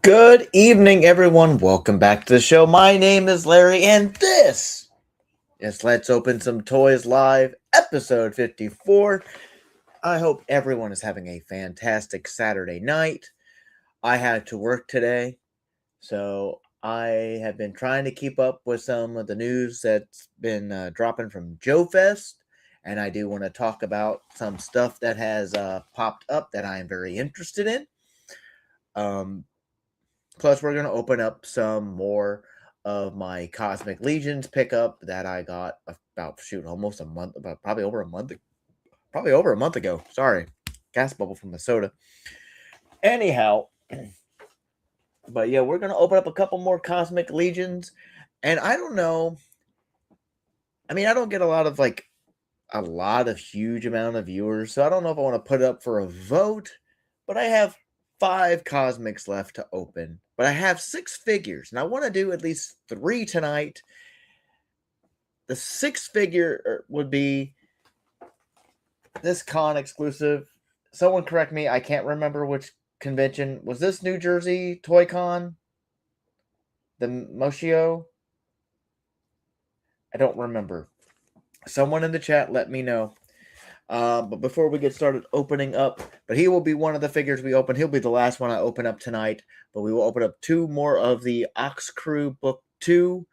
Good evening, everyone. Welcome back to the show. My name is Larry, and this is Let's Open Some Toys Live, episode 54. I hope everyone is having a fantastic Saturday night. I had to work today, so I have been trying to keep up with some of the news that's been dropping from Joe Fest, and I do want to talk about some stuff that has popped up that I am very interested in. Um, Plus, we're going to open up some more of my Cosmic Legions pickup that I got about almost a month, about probably over a month ago. Sorry, gas bubble from the soda. Anyhow, but yeah, we're going to open up a couple more Cosmic Legions, and I don't know. I mean, I don't get a lot of huge amount of viewers, so I don't know if I want to put it up for a vote, but I have 5 cosmics left to open, but I have 6 figures, and I want to do at least 3 tonight. The 6 figure would be this con exclusive. Someone correct me, I can't remember which convention. Was this New Jersey Toy Con? The Moshio? I don't remember. Someone in the chat let me know. But before we get started opening up, but he will be one of the figures we open. He'll be the last one I open up tonight. But we will open up 2 more of the Ox Crew Book 2.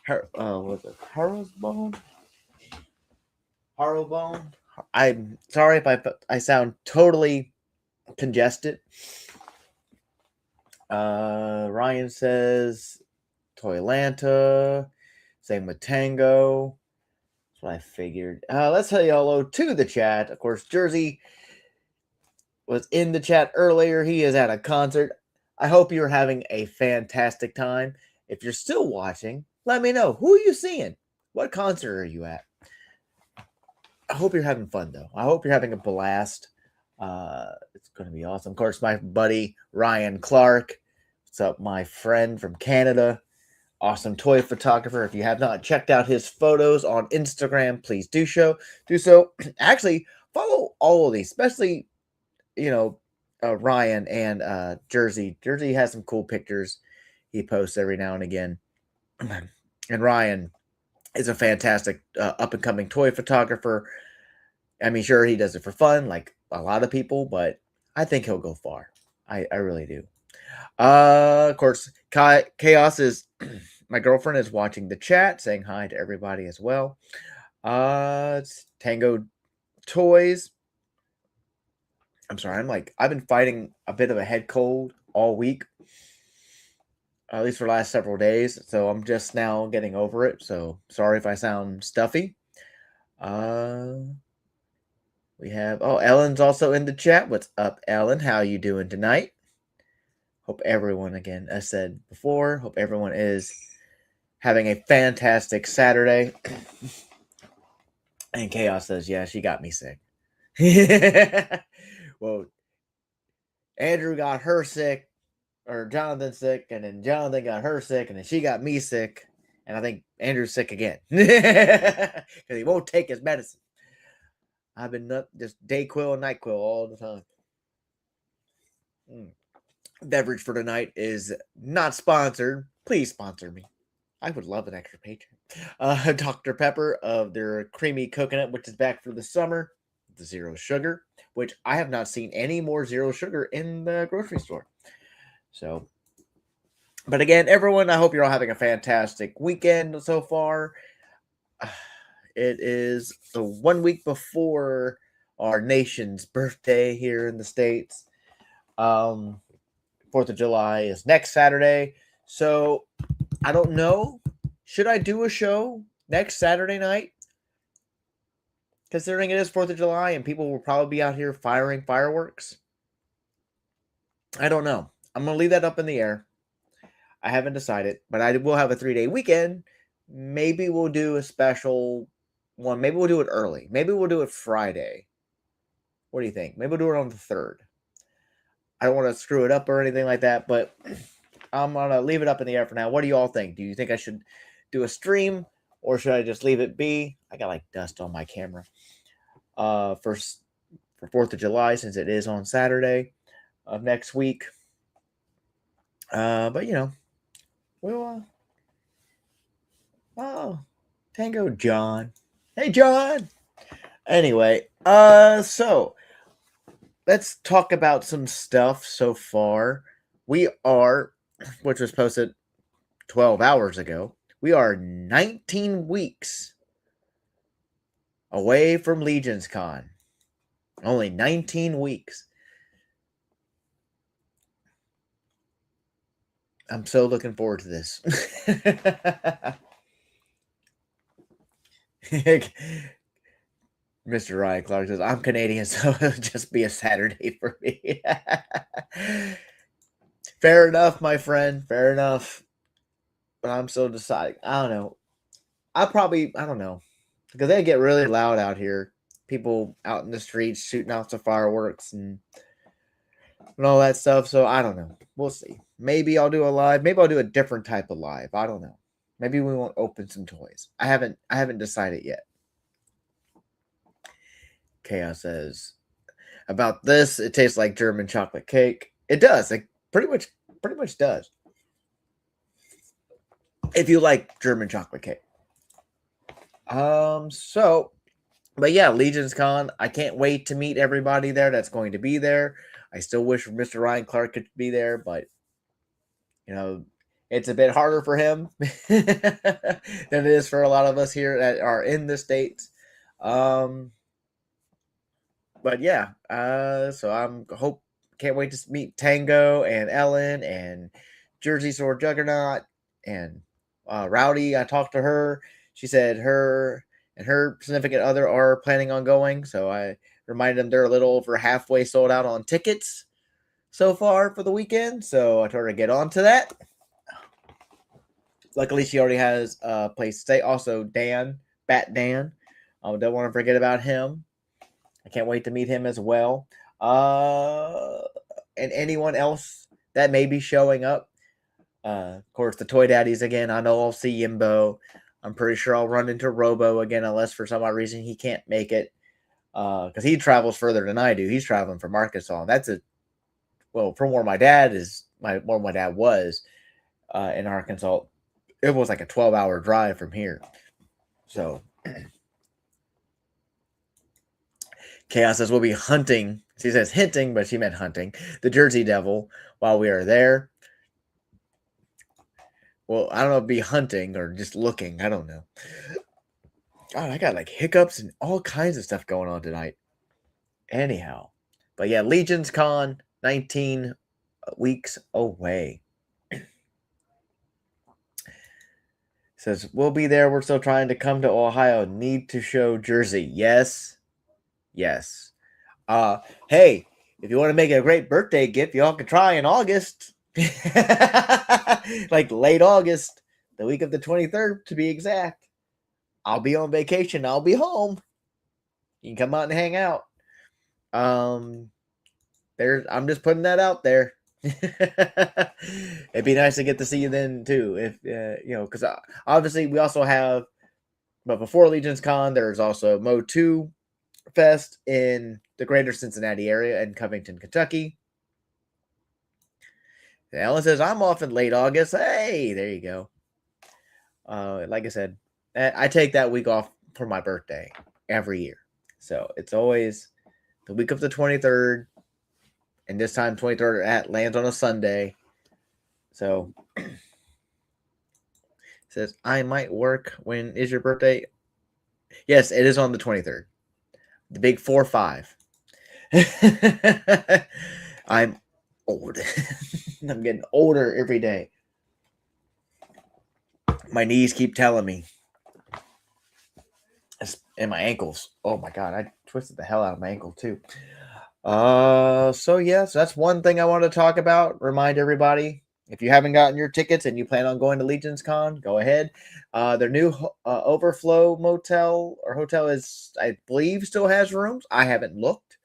Was it Harrowbone? Harrowbone? I'm sorry if I sound totally congested. Ryan says Toylanta. Same with Tango. That's what I figured. Let's say hello to the chat. Of course, Jersey was in the chat earlier. He is at a concert. I hope you're having a fantastic time. If you're still watching, let me know. Who are you seeing? What concert are you at? I hope you're having fun, though. I hope you're having a blast. It's going to be awesome. Of course, my buddy Ryan Clark. What's up, my friend from Canada? Awesome toy photographer. If you have not checked out his photos on Instagram, please do so. Actually, follow all of these, especially Ryan and Jersey. Jersey has some cool pictures he posts every now and again, and Ryan is a fantastic up and coming toy photographer. I mean, sure, he does it for fun, like a lot of people, but I think he'll go far. I really do. Of course, Chaos is my girlfriend is watching the chat, saying hi to everybody as well. It's Tango Toys. I'm sorry, I've been fighting a bit of a head cold all week, at least for the last several days. So I'm just now getting over it. So sorry if I sound stuffy. We have Ellen's also in the chat. What's up, Ellen? How you doing tonight? Hope everyone, again, as said before, hope everyone is having a fantastic Saturday. And Chaos says, yeah, she got me sick. Well, Andrew got her sick, or Jonathan sick, and then Jonathan got her sick, and then she got me sick, and I think Andrew's sick again because he won't take his medicine. I've been just Dayquil and NyQuil all the time. Beverage for tonight is not sponsored. Please sponsor me. I would love an extra patron. Dr. Pepper of their creamy coconut, which is back for the summer. The zero sugar, which I have not seen any more zero sugar in the grocery store. So, but again, everyone, I hope you're all having a fantastic weekend so far. It is the 1 week before our nation's birthday here in the States. 4th of July is next Saturday. So, I don't know. Should I do a show next Saturday night? Considering it is 4th of July and people will probably be out here firing fireworks. I don't know. I'm going to leave that up in the air. I haven't decided, but I will have a 3-day weekend. Maybe we'll do a special one. Maybe we'll do it early. Maybe we'll do it Friday. What do you think? Maybe we'll do it on the 3rd. I don't want to screw it up or anything like that, but I'm going to leave it up in the air for now. What do you all think? Do you think I should do a stream or should I just leave it be? I got like dust on my camera. For 4th of July, since it is on Saturday of next week. But we'll oh, Tango John. Hey John. Anyway, so let's talk about some stuff so far. We are, which was posted 12 hours ago, we are 19 weeks away from Legion's Con. Only 19 weeks. I'm so looking forward to this. Mr. Ryan Clark says, I'm Canadian, so it'll just be a Saturday for me. Fair enough, my friend. Fair enough. But I'm still deciding. I don't know. I don't know. Because they get really loud out here. People out in the streets shooting out some fireworks and all that stuff. So I don't know. We'll see. Maybe I'll do a live. Maybe I'll do a different type of live. I don't know. Maybe we won't open some toys. I haven't decided yet. Chaos says about this, it tastes like German chocolate cake. It does. It pretty much does. If you like German chocolate cake. But yeah, Legion's Con. I can't wait to meet everybody there that's going to be there. I still wish Mr. Ryan Clark could be there, but it's a bit harder for him than it is for a lot of us here that are in the States. But yeah, so can't wait to meet Tango and Ellen and Jersey Sword Juggernaut and Rowdy. I talked to her. She said her and her significant other are planning on going. So I reminded them they're a little over halfway sold out on tickets so far for the weekend. So I told her to get on to that. Luckily, she already has a place to stay. Also, Bat Dan. Don't want to forget about him. I can't wait to meet him as well. And anyone else that may be showing up. Of course, the Toy Daddies again. I know I'll see Yimbo. I'm pretty sure I'll run into Robo again, unless for some odd reason he can't make it. Because he travels further than I do. He's traveling from Arkansas. And from where my dad was in Arkansas. It was like a 12-hour drive from here. So Chaos says we'll be hunting. She says hinting, but she meant hunting the Jersey Devil while we are there. Well, I don't know if be hunting or just looking. I don't know. God, I got like hiccups and all kinds of stuff going on tonight. Anyhow. But yeah, Legion's Con, 19 weeks away. Says, we'll be there. We're still trying to come to Ohio. Need to show Jersey. Yes. Yes. Hey, if you want to make a great birthday gift, y'all can try in August. Like late August, the week of the 23rd to be exact. I'll be on vacation. I'll be home. You can come out and hang out. I'm just putting that out there. It'd be nice to get to see you then too, if because obviously we also have, but before Legion's Con, there's also Mo 2 Fest in the greater Cincinnati area in Covington, Kentucky. Alan says I'm off in late August. Hey, there you go. Like I said, I take that week off for my birthday every year, so it's always the week of the 23rd. And this time, 23rd lands on a Sunday. So, says, I might work. When is your birthday? Yes, it is on the 23rd. The big 4-5. I'm old. I'm getting older every day. My knees keep telling me. And my ankles. Oh my God, I twisted the hell out of my ankle too. So yes, that's one thing I want to talk about. Remind everybody, if you haven't gotten your tickets and you plan on going to Legion's Con, go ahead. Their new Overflow motel or hotel is, I believe, still has rooms. I haven't looked.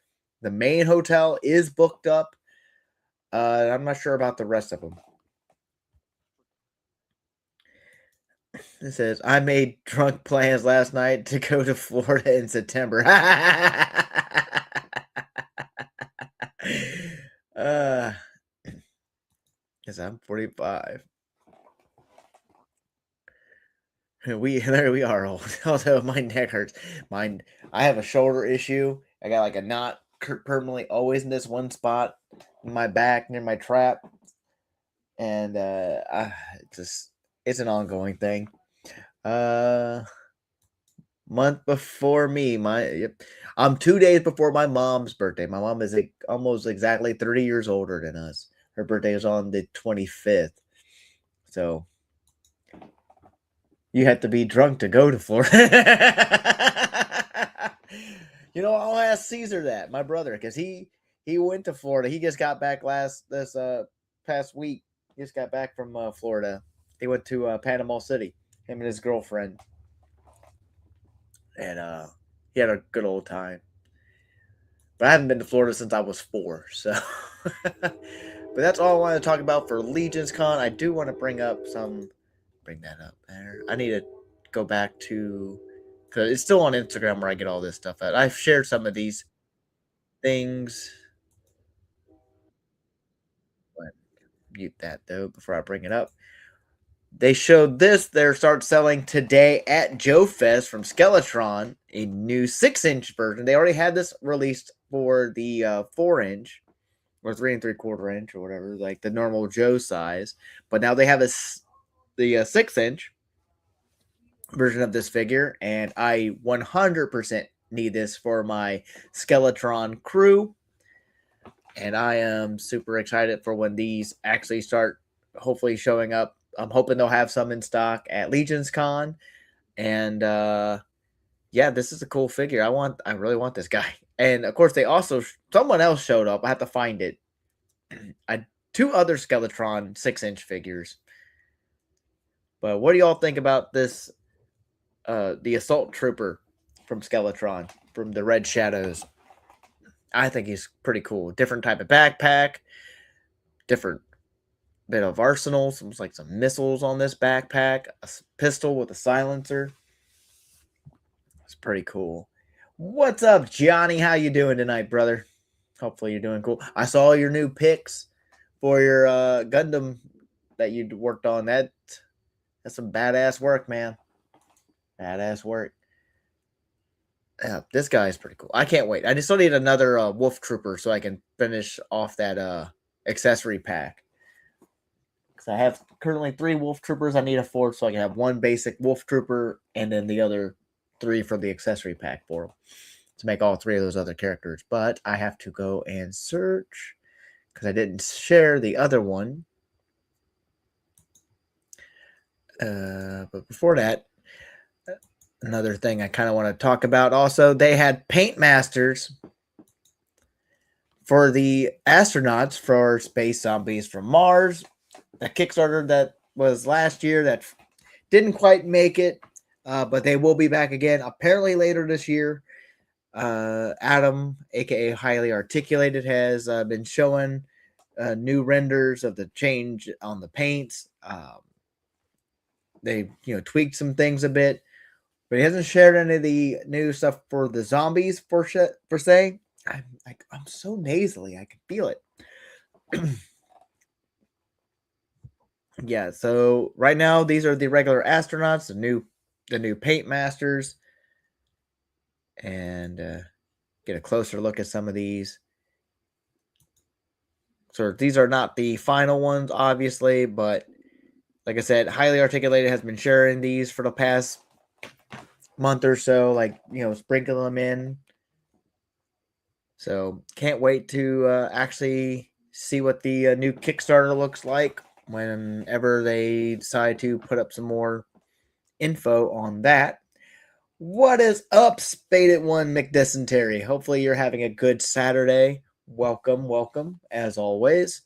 The main hotel is booked up. I'm not sure about the rest of them. It says, I made drunk plans last night to go to Florida in September. Because I'm 45. There we are old. Although my neck hurts. Mine I have a shoulder issue. I got like a knot permanently always in this one spot in my back near my trap. And it's just it's an ongoing thing. Uh month before me, I'm 2 days before my mom's birthday. My mom is like almost exactly 30 years older than us. Her birthday is on the 25th. So you have to be drunk to go to Florida. I'll ask Caesar that, my brother, because he went to Florida. He just got back this past week. He just got back from Florida. He went to Panama City. Him and his girlfriend, and he had a good old time. But I haven't been to Florida since I was 4, so. But that's all I want to talk about for Legion's Con. I do want to bring that up there. I need to go back to, because it's still on Instagram where I get all this stuff at. I've shared some of these things. But mute that though before I bring it up. They showed this. They start selling today at Joe Fest from Skeletron, a new 6-inch version. They already had this released for the 4-inch or 3 3/4 inch or whatever, like the normal Joe size. But now they have the 6-inch version of this figure, and I 100% need this for my Skeletron crew. And I am super excited for when these actually start hopefully showing up. I'm hoping they'll have some in stock at Legion's Con. And yeah, this is a cool figure. I really want this guy. And of course, someone else showed up. I have to find it. Two other Skeletron 6-inch figures. But what do y'all think about this? The Assault Trooper from Skeletron, from the Red Shadows. I think he's pretty cool. Different type of backpack, different bit of arsenal, some missiles on this backpack, a pistol with a silencer. It's pretty cool. What's up, Johnny? How you doing tonight, brother? Hopefully you're doing cool. I saw your new pics for your Gundam that you worked on. That's some badass work, man. Badass work. Yeah, this guy is pretty cool. I can't wait. I just still need another Wolf Trooper so I can finish off that accessory pack. Because I have currently 3 Wolf Troopers. I need a 4th so I can have 1 basic Wolf Trooper and then the other 3 for the accessory pack for them. To make all 3 of those other characters. But I have to go and search because I didn't share the other one. But before that, another thing I kind of want to talk about also, they had Paint Masters for the astronauts for Space Zombies from Mars. A Kickstarter that was last year that didn't quite make it, but they will be back again apparently later this year. Adam, aka Highly Articulated, has been showing new renders of the change on the paints. They tweaked some things a bit, but he hasn't shared any of the new stuff for the zombies per se. I'm so nasally, I can feel it. Yeah, so right now these are the regular astronauts, the new paint masters, and get a closer look at some of these. So these are not the final ones, obviously, but like I said, Highly Articulated has been sharing these for the past month or so, sprinkling them in. So can't wait to actually see what the new Kickstarter looks like whenever they decide to put up some more info on that. What is up, Spaded One McDysentery? Hopefully you're having a good Saturday. Welcome, as always.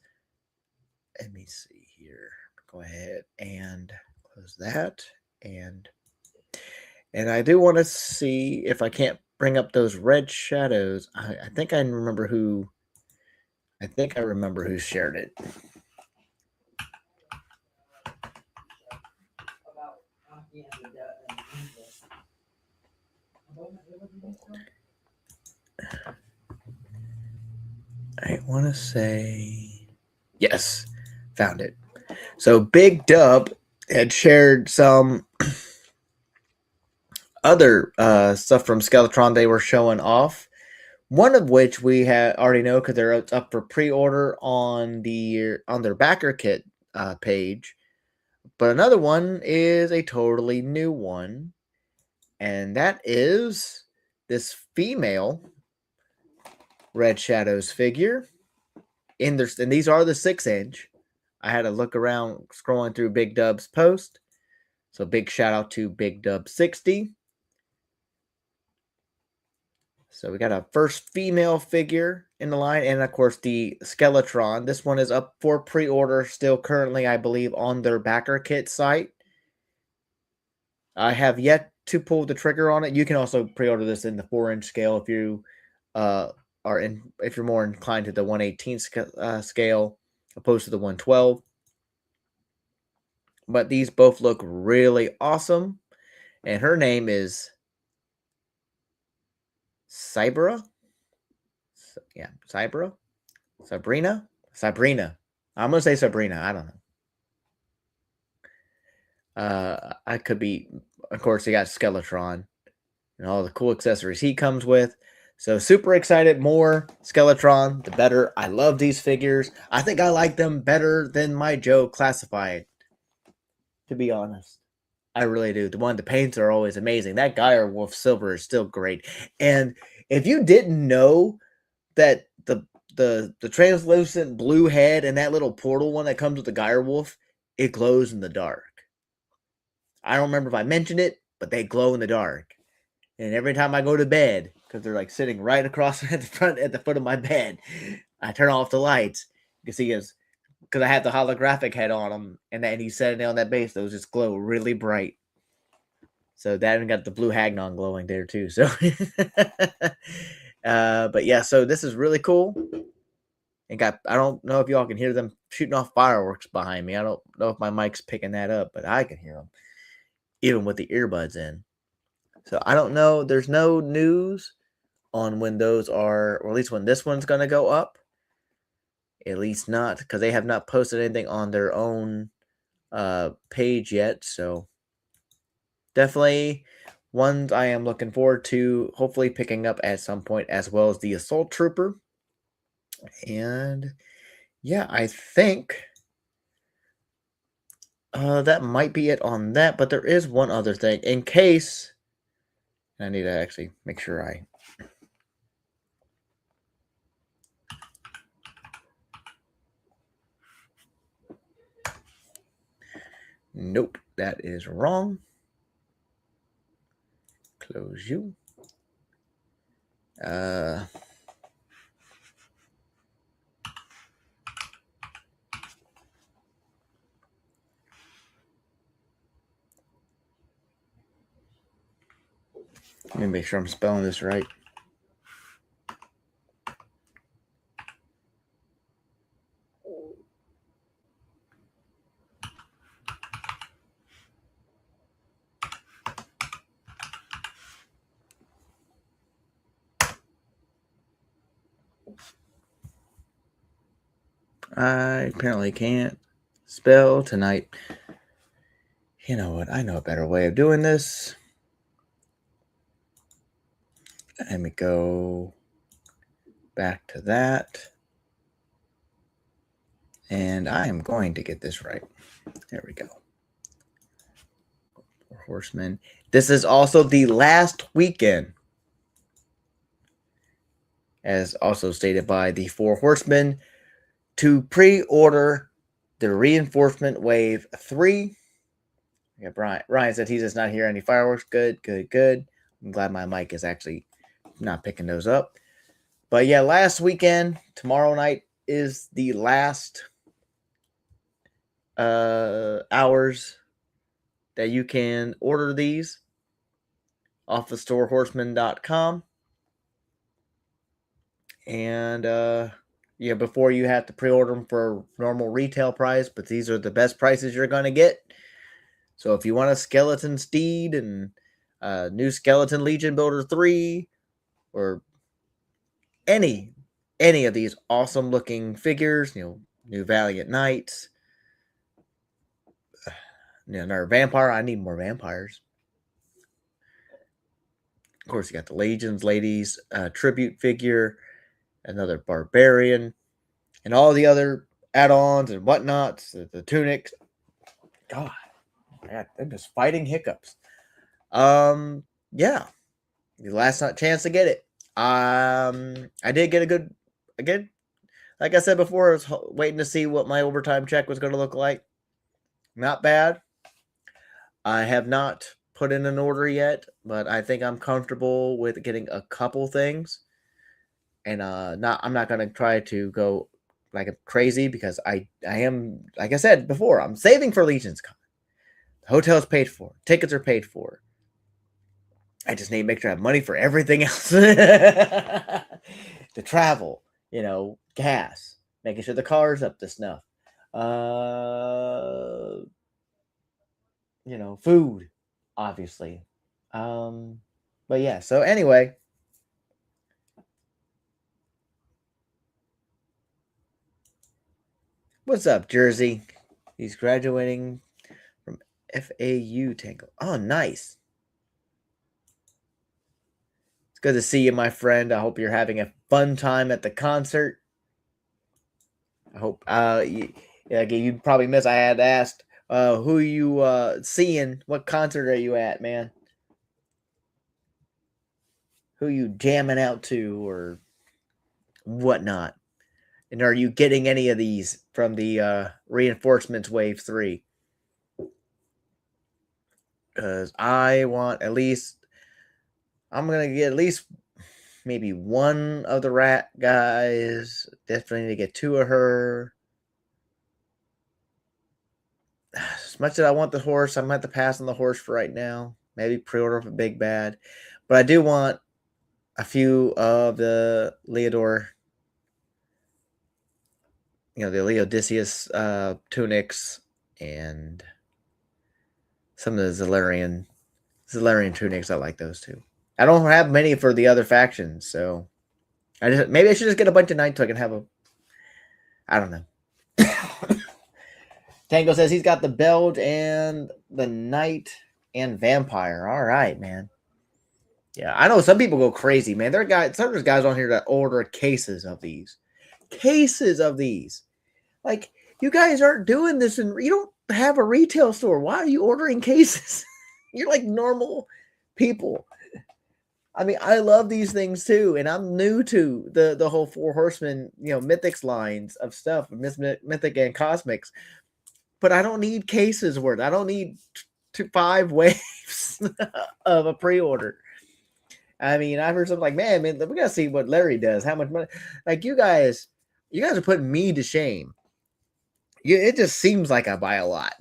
Let me see here. Go ahead and close that. And I do want to see if I can't bring up those red shadows. I think I remember who. I think I remember who shared it. I want to say yes, found it. So Big Dub had shared some other stuff from Skeletron they were showing off. One of which we already know because they're up for pre-order on their backer kit page. But another one is a totally new one, and that is this female Red Shadows figure. And these are the 6-inch. I had to look around scrolling through Big Dub's post. So big shout out to Big Dub 60. So we got a first female figure in the line, and of course the Skeletron. This one is up for pre-order still currently, I believe, on their backer kit site. I have yet to pull the trigger on it. You can also pre-order this in the 4-inch scale if you if you're more inclined to the 1/18 scale opposed to the 112. But these both look really awesome, and her name is Cybera. Yeah, Cybera, Sabrina. I'm gonna say Sabrina. I don't know. I could be. Of course, he got Skeletron and all the cool accessories he comes with. So super excited. More Skeletron, the better. I love these figures. I think I like them better than my Joe Classified, to be honest. I really do. The paints are always amazing. That Geyer Wolf Silver is still great. And if you didn't know that the translucent blue head and that little portal one that comes with the Geyer Wolf, it glows in the dark. I don't remember if I mentioned it, but they glow in the dark. And every time I go to bed, because they're like sitting right across at the foot of my bed, I turn off the lights. You can see because I have the holographic head on them, and then he's sitting on that base. Those just glow really bright. So that even got the blue Hagnon glowing there too. So, but yeah, so this is really cool. And I don't know if y'all can hear them shooting off fireworks behind me. I don't know if my mic's picking that up, but I can hear them even with the earbuds in. So I don't know. There's no news on when those are, or at least when this one's going to go up. At least not, because they have not posted anything on their own page yet. So definitely ones I am looking forward to hopefully picking up at some point, as well as the Assault Trooper. And yeah, I think that might be it on that. But there is one other thing. In case I need to actually make sure I... Nope, that is wrong. Close you. Let me make sure I'm spelling this right. I apparently can't spell tonight. You know what? I know a better way of doing this. Let me go back to that. And I am going to get this right. There we go. Horsemen. This is also the last weekend, as also stated by the 4 Horsemen, to pre-order the Reinforcement Wave 3. Yeah, Ryan said he's just not hearing any fireworks. Good. I'm glad my mic is actually not picking those up. But yeah, last weekend, tomorrow night is the last hours that you can order these off of storehorseman.com. And yeah, before you have to pre-order them for normal retail price, but these are the best prices you're going to get. So if you want a Skeleton Steed and new Skeleton Legion Builder 3 or any of these awesome looking figures, new Valiant Knights, Another vampire. I need more vampires. Of course, you got the Legions ladies tribute figure, another barbarian, and all the other add-ons and whatnots, the tunics. God, I'm just fighting hiccups. Yeah, the last chance to get it. I did get a good, again, like I said before, I was waiting to see what my overtime check was going to look like. Not bad. I have not put in an order yet, but I think I'm comfortable with getting a couple things. And I'm not gonna try to go like crazy because I am, like I said before, I'm saving for Legion's Con. The hotel's paid for, tickets are paid for. I just need to make sure I have money for everything else. The travel, gas, making sure the car's up to snuff. Food, obviously. But yeah, so anyway. What's up, Jersey? He's graduating from FAU Tango. Oh, nice. It's good to see you, my friend. I hope you're having a fun time at the concert. I hope you probably missed. I had asked who you seeing. What concert are you at, man? Who you jamming out to or whatnot? And are you getting any of these from the reinforcements wave 3? Because I want at least, I'm going to get at least maybe one of the rat guys. Definitely need to get 2 of her. As much as I want the horse, I'm going to have to pass on the horse for right now. Maybe pre-order for Big Bad. But I do want a few of the Leodor, the Leodicius tunics and some of the Zalarian tunics. I like those too. I don't have many for the other factions, so maybe I should just get a bunch of night so I can have a. I don't know. Tango says he's got the Belge and the Knight and Vampire. All right, man. Yeah, I know some people go crazy, man. There's guys on here that order cases of these. Cases of these. Like, you guys aren't doing this, and you don't have a retail store. Why are you ordering cases? You're like normal people. I mean, I love these things too, and I'm new to the whole Four Horsemen, Mythics lines of stuff, Mythic and Cosmics. But I don't need cases worth. I don't need 5 waves of a pre-order. I mean, I've heard something like, man, we gotta see what Larry does. How much money? Like, you guys are putting me to shame. It just seems like I buy a lot.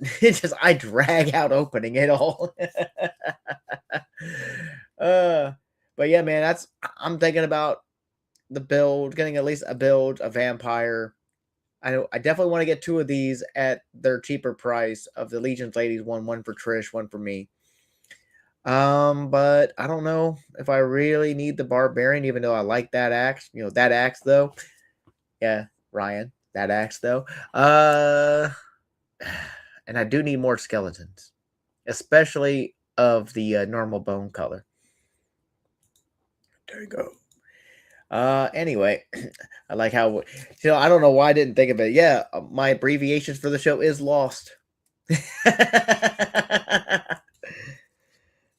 I drag out opening it all. But yeah, man, I'm thinking about the build, getting at least a build, a vampire. I definitely want to get 2 of these at their cheaper price of the Legion's ladies, one for Trish, one for me. But I don't know if I really need the barbarian, even though I like that axe. That axe though. Yeah, Ryan, that axe though. And I do need more skeletons, especially of the normal bone color. There you go. Anyway, I like how, I don't know why I didn't think of it. Yeah, my abbreviations for the show is Lost.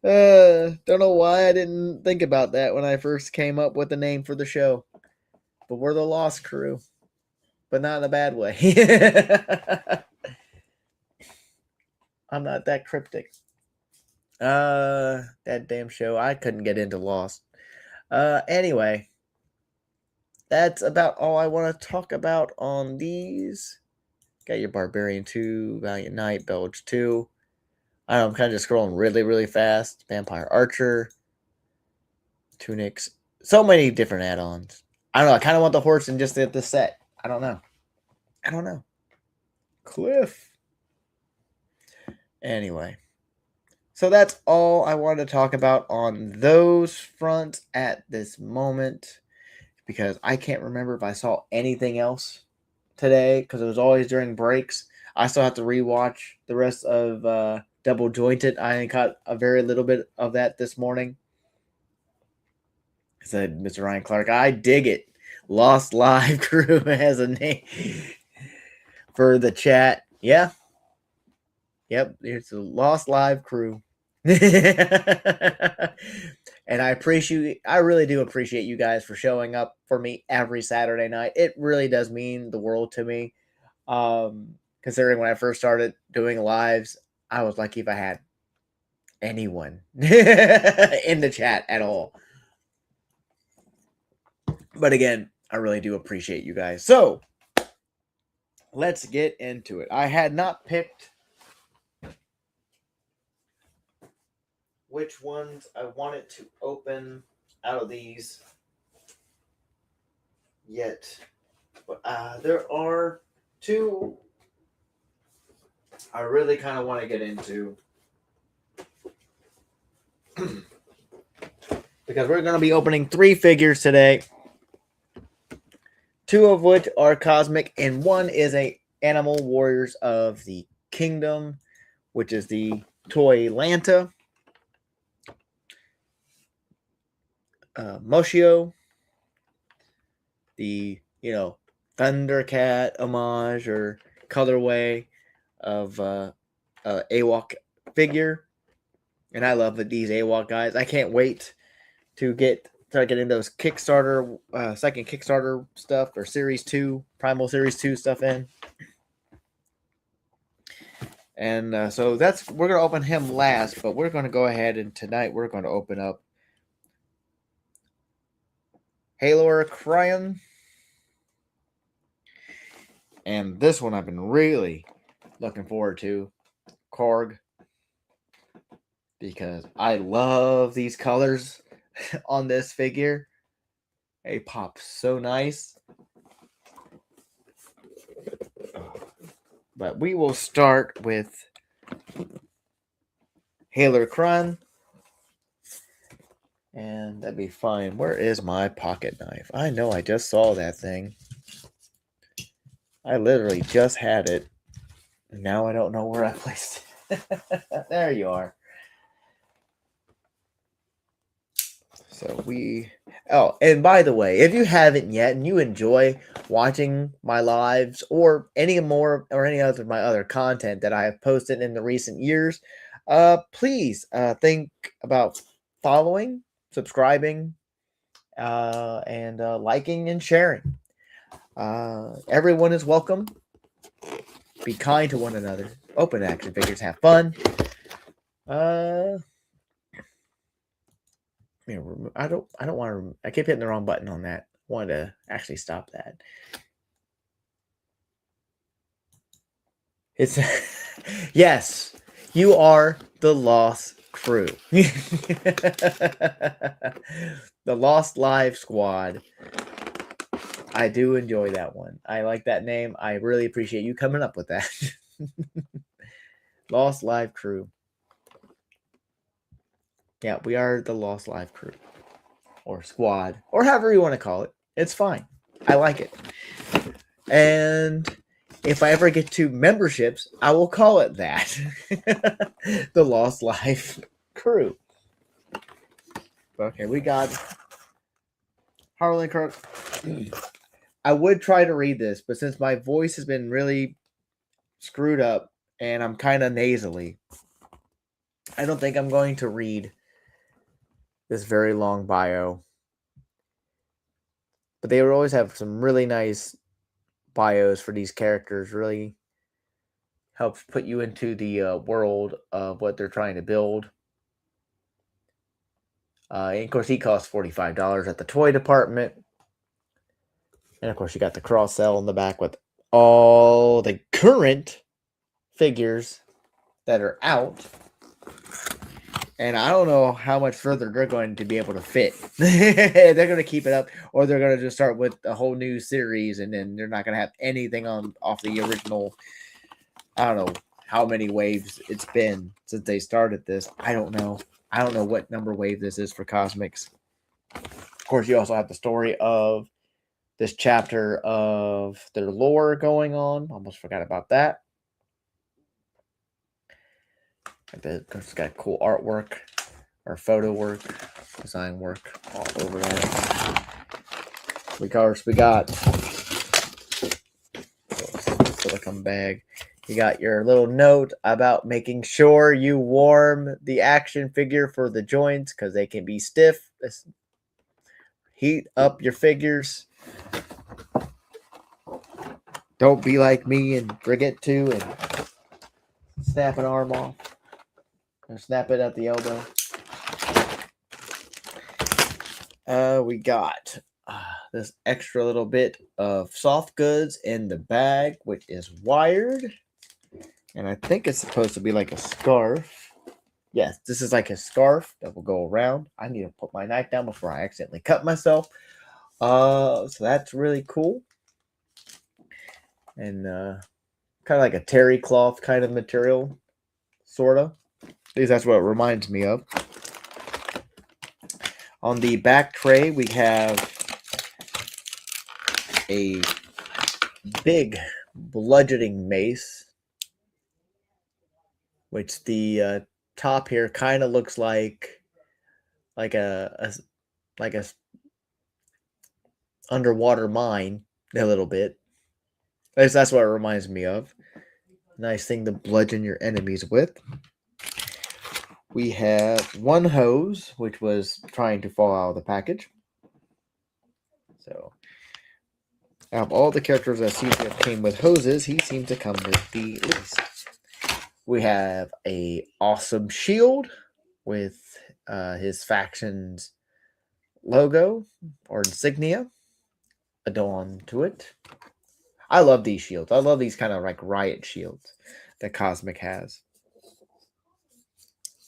Don't know why I didn't think about that when I first came up with the name for the show. But we're the Lost Crew. But not in a bad way. I'm not that cryptic. That damn show. I couldn't get into Lost. Anyway. That's about all I want to talk about on these. Got your Barbarian 2, Valiant Knight, Belge 2. I don't know, I'm kind of just scrolling really, really fast. Vampire Archer, tunics. So many different add-ons. I don't know. I kind of want the horse and just the set. I don't know. Cliff. Anyway. So that's all I wanted to talk about on those fronts at this moment. Because I can't remember if I saw anything else today, because it was always during breaks. I still have to rewatch the rest of Double Jointed. I caught a very little bit of that this morning. Said Mr. Ryan Clark. I dig it. Lost Live Crew has a name for the chat. Yeah. Yep. It's a Lost Live Crew. And I really do appreciate you guys for showing up for me every Saturday night. It really does mean the world to me. Considering when I first started doing lives, I was lucky if I had anyone in the chat at all. But again, I really do appreciate you guys. So let's get into it. I had not picked which ones I wanted to open out of these yet. But there are two I really kind of want to get into. Because we're going to be opening 3 figures today. 2 of which are cosmic, and 1 is a Animal Warriors of the Kingdom, which is the toy Lanta. Moshio, the Thundercat homage or colorway of Ewok figure, and I love these Ewok guys. I can't wait to start getting those Kickstarter second Kickstarter stuff or Series 2 Primal Series 2 stuff in. And so we're gonna open him last, but we're gonna go ahead and tonight we're gonna open up Halor Cryon. And this one I've been really looking forward to, Korg, because I love these colors on this figure. They pop so nice. But we will start with Halor Cryon. And that'd be fine. Where is my pocket knife? I know I just saw that thing. I literally just had it. And now I don't know where I placed it. There you are. So Oh, and by the way, if you haven't yet and you enjoy watching my lives or any other of my other content that I have posted in the recent years, please think about following, subscribing, and liking and sharing. Everyone is welcome. Be kind to one another. Open action figures, have fun. I don't want to. I keep hitting the wrong button on that. I want to actually stop that. It's yes, you are the Lost Crew, the Lost Live Squad. I do enjoy that one. I like that name. I really appreciate you coming up with that. Lost Live Crew. Yeah, we are the Lost Live Crew. Or Squad. Or however you want to call it. It's fine. I like it. And if I ever get to memberships, I will call it that. The Lost Live Crew. Okay, we got Harlan Kirk. I would try to read this, but since my voice has been really screwed up and I'm kind of nasally, I don't think I'm going to read this very long bio. But they would always have some really nice bios for these characters. Really helps put you into the world of what they're trying to build. And of course, he costs $45 at the toy department. And of course, you got the cross sell in the back with all the current figures that are out. And I don't know how much further they're going to be able to fit. They're going to keep it up, or they're going to just start with a whole new series, and then they're not going to have anything off the original. I don't know how many waves it's been since they started this. I don't know. I don't know what number wave this is for Cosmics. Of course, you also have the story of this chapter of their lore going on. Almost forgot about that. It's got cool artwork or photo work, design work all over there. We got silicone bag. You got your little note about making sure you warm the action figure for the joints because they can be stiff. Heat up your figures. Don't be like me and forget to and snap an arm off or snap it at the elbow. We got this extra little bit of soft goods in the bag, which is wired. And I think it's supposed to be like a scarf. Yes, this is like a scarf that will go around. I need to put my knife down before I accidentally cut myself. So that's really cool. And kind of like a terry cloth kind of material, sort of. At least that's what it reminds me of. On the back tray, we have a big bludgeoning mace, which the top here kind of looks like a underwater mine a little bit. At least that's what it reminds me of. Nice thing to bludgeon your enemies with. We have one hose, which was trying to fall out of the package. So, out of all the characters that seem to have came with hoses, he seemed to come with the least. We have a awesome shield with his faction's logo or insignia adorned to it. I love these shields. I love these kind of like riot shields that Cosmic has.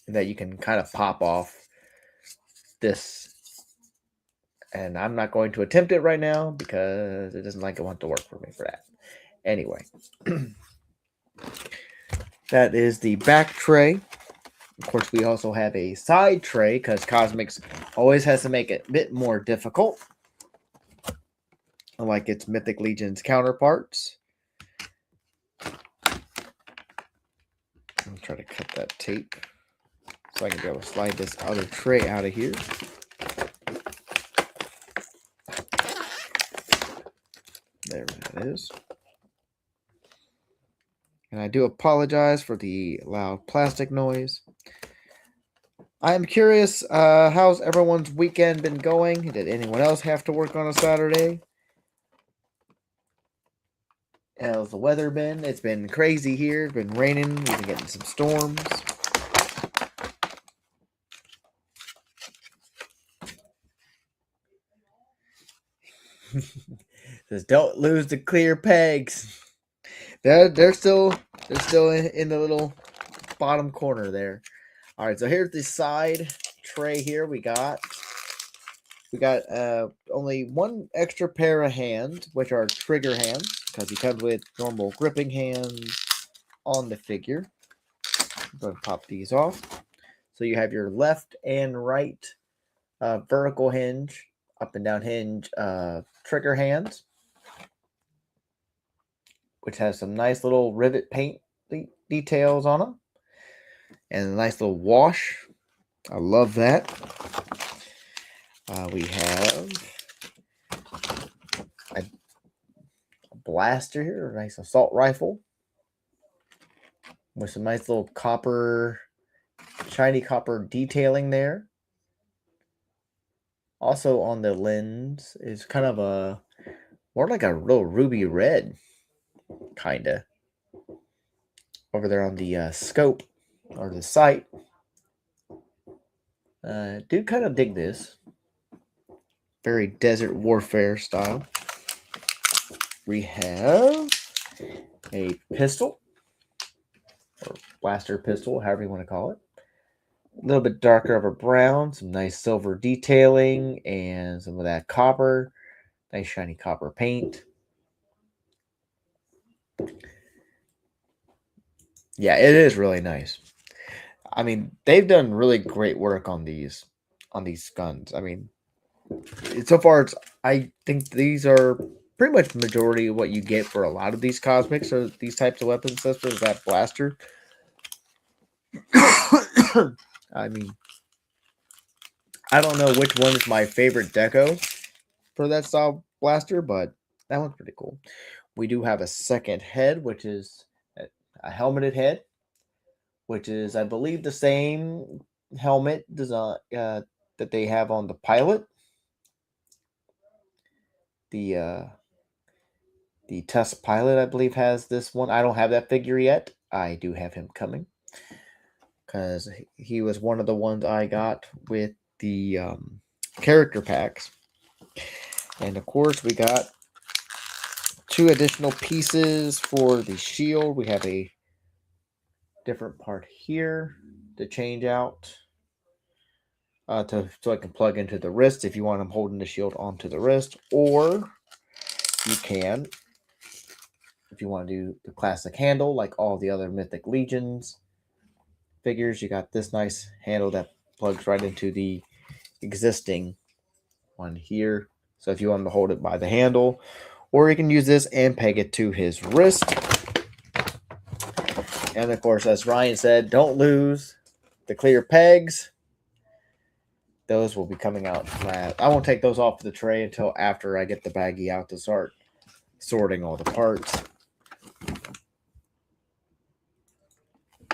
That you can kind of pop off this. And I'm not going to attempt it right now because it doesn't want to work for me for that. Anyway. That is the back tray. Of course, we also have a side tray because Cosmix always has to make it a bit more difficult. Unlike its Mythic Legion's counterparts. I'll try to cut that tape so I can be able to slide this other tray out of here. There that is. And I do apologize for the loud plastic noise. I am curious, how's everyone's weekend been going? Did anyone else have to work on a Saturday? How's the weather been? It's been crazy here. It's been raining. We've been getting some storms. Says don't lose the clear pegs. They're still in the little bottom corner there. All right, so here's the side tray here. We got only one extra pair of hands, which are trigger hands, because he comes with normal gripping hands on the figure. I'm going to pop these off. So you have your left and right vertical hinge, up and down hinge trigger hands, which has some nice little rivet paint details on them. And a nice little wash. I love that. We have a blaster here, a nice assault rifle with some nice little shiny copper detailing there. Also on the lens is kind of more like a real ruby red, kinda. Over there on the scope or the sight. Do kind of dig this. Very Desert Warfare style. We have a pistol, or blaster pistol, however you want to call it. A little bit darker of a brown, some nice silver detailing, and some of that copper. Nice shiny copper paint. Yeah, it is really nice. I mean, they've done really great work on these guns. I mean, so far, I think these are pretty much the majority of what you get for a lot of these cosmics or these types of weapons, such as that blaster. I mean, I don't know which one is my favorite deco for that style blaster, but that one's pretty cool. We do have a second head, which is a helmeted head, which is, I believe, the same helmet design that they have on the pilot. The test pilot, I believe, has this one. I don't have that figure yet. I do have him coming because he was one of the ones I got with the character packs. And of course, we got 2 additional pieces for the shield. We have a different part here to change out so I can plug into the wrist if you want him holding the shield onto the wrist, or you can, if you want to do the classic handle like all the other Mythic Legions figures, you got this nice handle that plugs right into the existing one here. So if you want him to hold it by the handle, or you can use this and peg it to his wrist. And of course, as Ryan said, don't lose the clear pegs. Those will be coming out flat. I won't take those off the tray until after I get the baggie out to start sorting all the parts.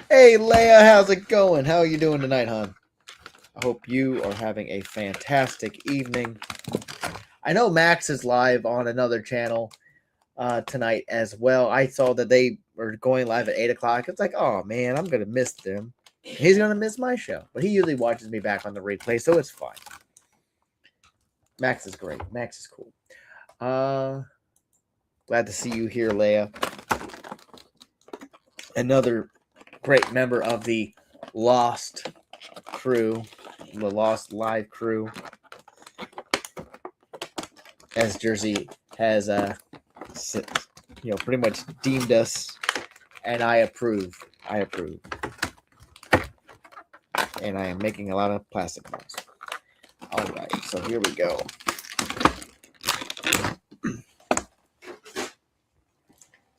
Hey, Leia, how's it going? How are you doing tonight, hon? I hope you are having a fantastic evening. I know Max is live on another channel tonight as well. I saw that they were going live at 8 o'clock. It's like, oh, man, I'm going to miss them. He's going to miss my show. But he usually watches me back on the replay, so it's fine. Max is great. Max is cool. Glad to see you here, Leia. Another great member of the Lost crew, the Lost Live crew, as Jersey has pretty much deemed us, and I approve. And I am making a lot of plastic noise. All right, so here we go.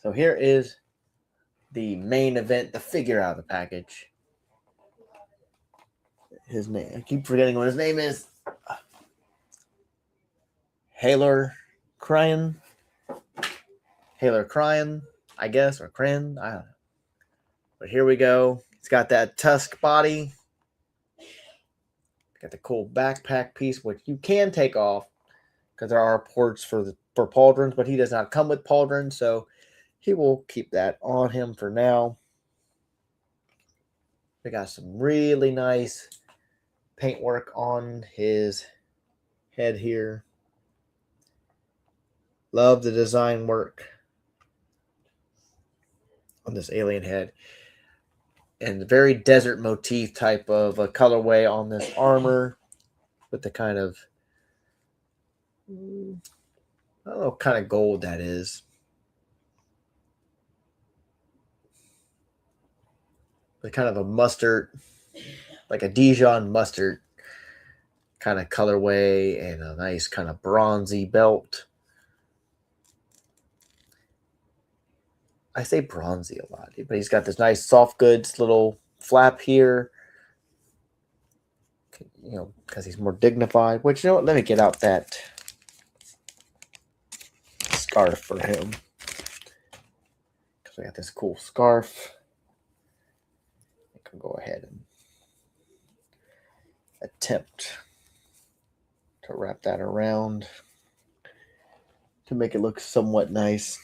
So here is the main event, the figure out of the package. His name, I keep forgetting what his name is. Haler Cryan, I guess, or Cran, I don't know. But here we go. It's got that tusk body. Got the cool backpack piece, which you can take off because there are ports for pauldrons, but he does not come with pauldrons, so he will keep that on him for now. We got some really nice paintwork on his head here. Love the design work on this alien head. And the very desert motif type of a colorway on this armor with the kind of, I don't know what kind of gold that is. The kind of a mustard, like a Dijon mustard kind of colorway, and a nice kind of bronzy belt. I say bronzy a lot, but he's got this nice soft goods little flap here, because he's more dignified. Which, let me get out that scarf for him, because we got this cool scarf. I can go ahead and attempt to wrap that around to make it look somewhat nice.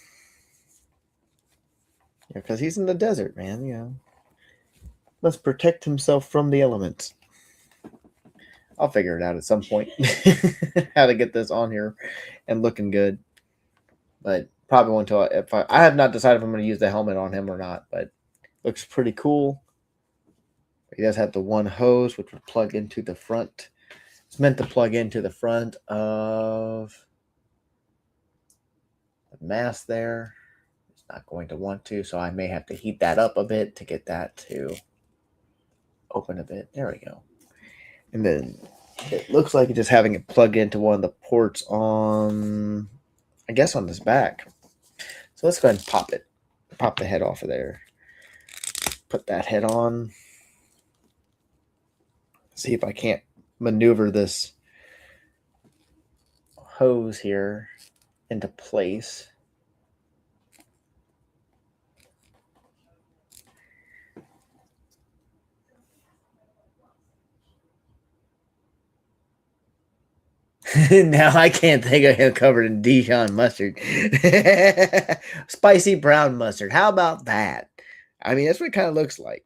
Because he's in the desert, man. Must protect himself from the elements. I'll figure it out at some point how to get this on here and looking good. But probably until I have not decided if I'm going to use the helmet on him or not. But looks pretty cool. He does have the one hose, which would plug into the front. It's meant to plug into the front of the mask there. It's not going to want to, so I may have to heat that up a bit to get that to open a bit. There we go. And then it looks like it's just having it plug into one of the ports on, I guess, on this back. So let's go ahead and pop it. Pop the head off of there. Put that head on. See if I can't maneuver this hose here into place. Now I can't think of him covered in Dijon mustard. Spicy brown mustard. How about that? I mean, that's what it kind of looks like.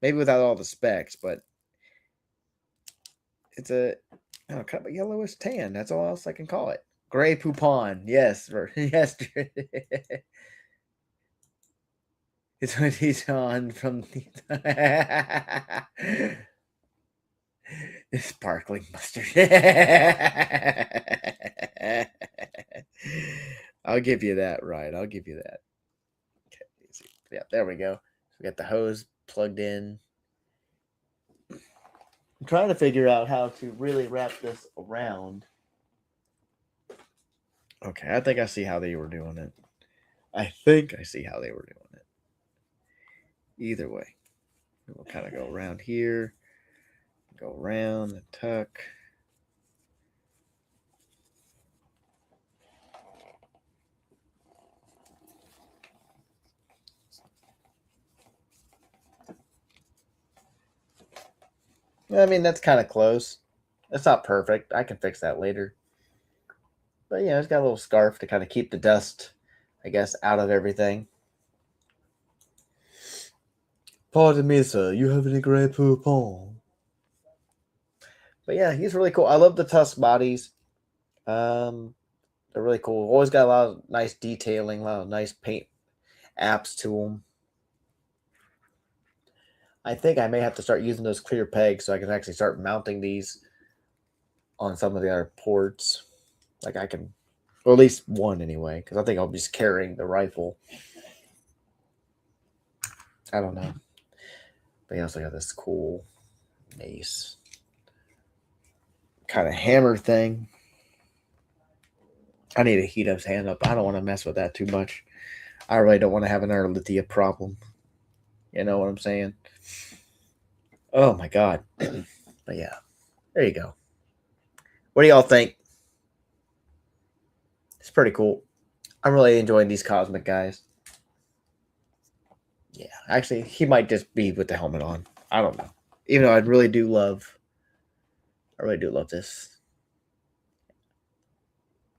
Maybe without all the specs, but it's a kind of a yellowish tan. That's all else I can call it. Gray poupon. Yes. Yes. It's what he's on from sparkling mustard. I'll give you that, right? I'll give you that. Okay, easy. Yeah, there we go. We got the hose plugged in. I'm trying to figure out how to really wrap this around. Okay, I think I see how they were doing it. I think I see how they were doing it. Either way, we'll kind of go around here, go around and tuck. I mean, that's kind of close. It's not perfect. I can fix that later. But yeah, it's got a little scarf to kind of keep the dust, I guess, out of everything. Pardon me, sir. You have any Grey Poupon? But yeah, he's really cool. I love the tusk bodies. They're really cool. Always got a lot of nice detailing, a lot of nice paint apps to them. I think I may have to start using those clear pegs so I can actually start mounting these on some of the other ports. Like I can, or at least one anyway, because I think I'll be just carrying the rifle. I don't know. But he also got this cool mace kind of hammer thing. I need to heat his hand up. I don't want to mess with that too much. I really don't want to have another lithium problem. You know what I'm saying? Oh my god. But yeah, there you go. What do y'all think? It's pretty cool. I'm really enjoying these cosmic guys. Yeah, actually, he might just be with the helmet on. I don't know. Even though I really do love this.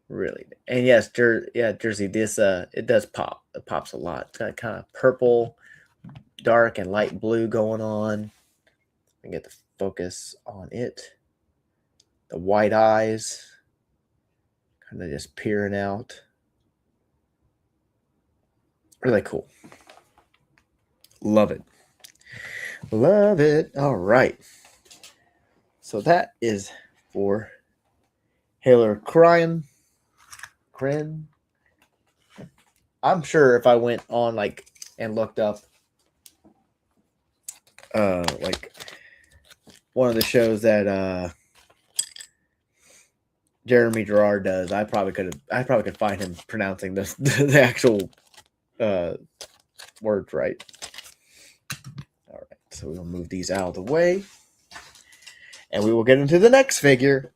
Really, and yes, Jersey. This it does pop. It pops a lot. It's got kind of purple, dark, and light blue going on. I get the focus on it. The white eyes, kind of just peering out. Really cool. Love it. Love it. All right. So that is for Haler Cryan. I'm sure if I went on like and looked up like one of the shows that Jeremy Gerard does, I probably could find him pronouncing the actual words right. All right, so we'll move these out of the way, and we will get into the next figure.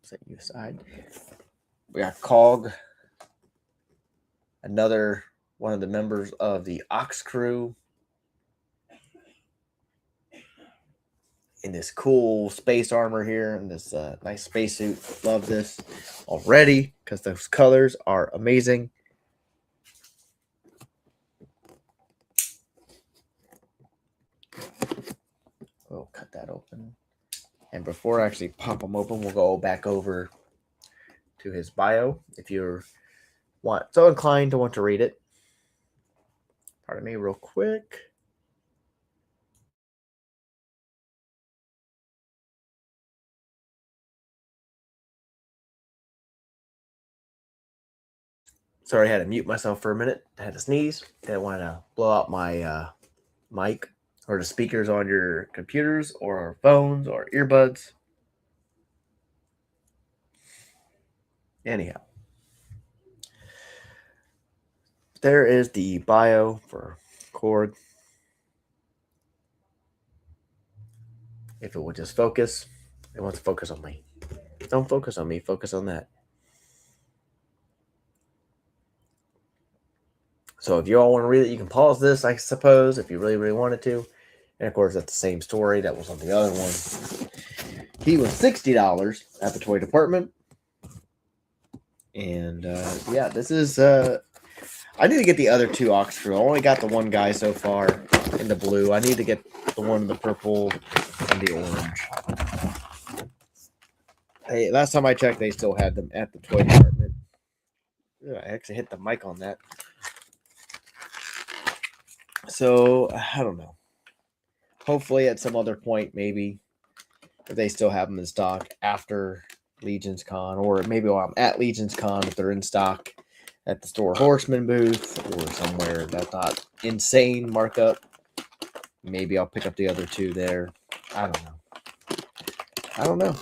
Set you aside. We got Cog, another one of the members of the Ox Crew, in this cool space armor here and this nice spacesuit. Love this already because those colors are amazing. We'll cut that open. And before I actually pop them open, we'll go back over to his bio if you're so inclined to want to read it. Pardon me real quick. Sorry, I had to mute myself for a minute. I had to sneeze. Didn't want to blow out my mic or the speakers on your computers or phones or earbuds. Anyhow, there is the bio for Korg. If it would just focus, it wants to focus on me. Don't focus on me, focus on that. So if you all want to read it, you can pause this, I suppose, if you really, really wanted to. And of course, that's the same story that was on the other one. He was $60 at the toy department. And yeah, this is. I need to get the other two Ox Crew. I only got the one guy so far in the blue. I need to get the one in the purple and the orange. Hey, last time I checked, they still had them at the toy department. I actually hit the mic on that. So, I don't know. Hopefully, at some other point, maybe if they still have them in stock after Legion's Con, or maybe while I'm at Legion's Con, if they're in stock at the Store Horseman booth or somewhere that's not insane markup, maybe I'll pick up the other two there. I don't know.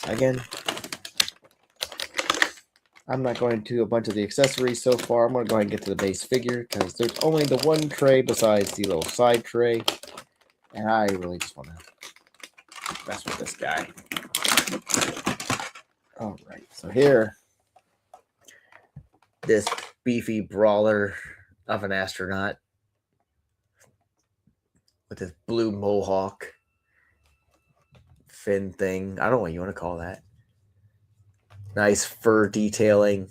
Again, I'm not going to do a bunch of the accessories so far. I'm going to go ahead and get to the base figure because there's only the one tray besides the little side tray. And I really just want to mess with this guy. All right, so here, this beefy brawler of an astronaut with this blue mohawk fin thing. I don't know what you want to call that. Nice fur detailing.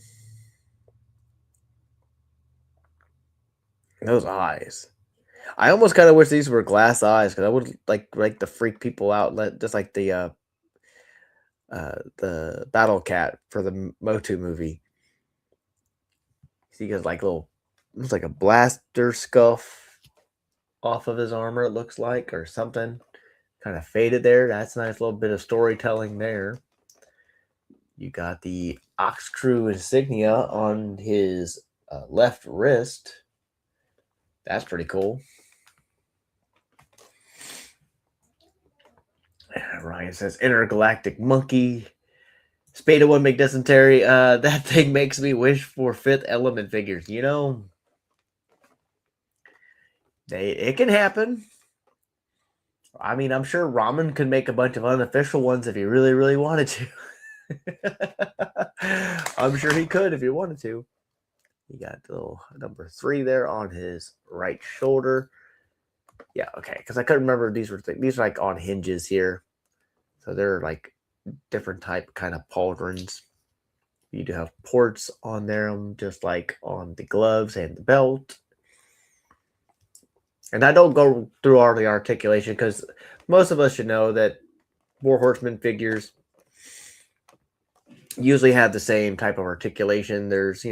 Those eyes. I almost kind of wish these were glass eyes because I would like to freak people out, just like the Battle Cat for the Motu movie. See, he has like looks like a blaster scuff off of his armor. It looks like, or something, kind of faded there. That's a nice little bit of storytelling there. You got the Ox Crew insignia on his left wrist. That's pretty cool. Ryan says intergalactic monkey. Spada one make dysentery. That thing makes me wish for Fifth Element figures. You know, it can happen. I mean, I'm sure Ramen could make a bunch of unofficial ones if he really, really wanted to. I'm sure he could if he wanted to. He got the little number 3 there on his right shoulder. Yeah, okay, because I couldn't remember these are like on hinges here, so they're like different type kind of pauldrons. You do have ports on there, just like on the gloves and the belt. And I don't go through all the articulation because most of us should know that War Horseman figures usually have the same type of articulation. There's,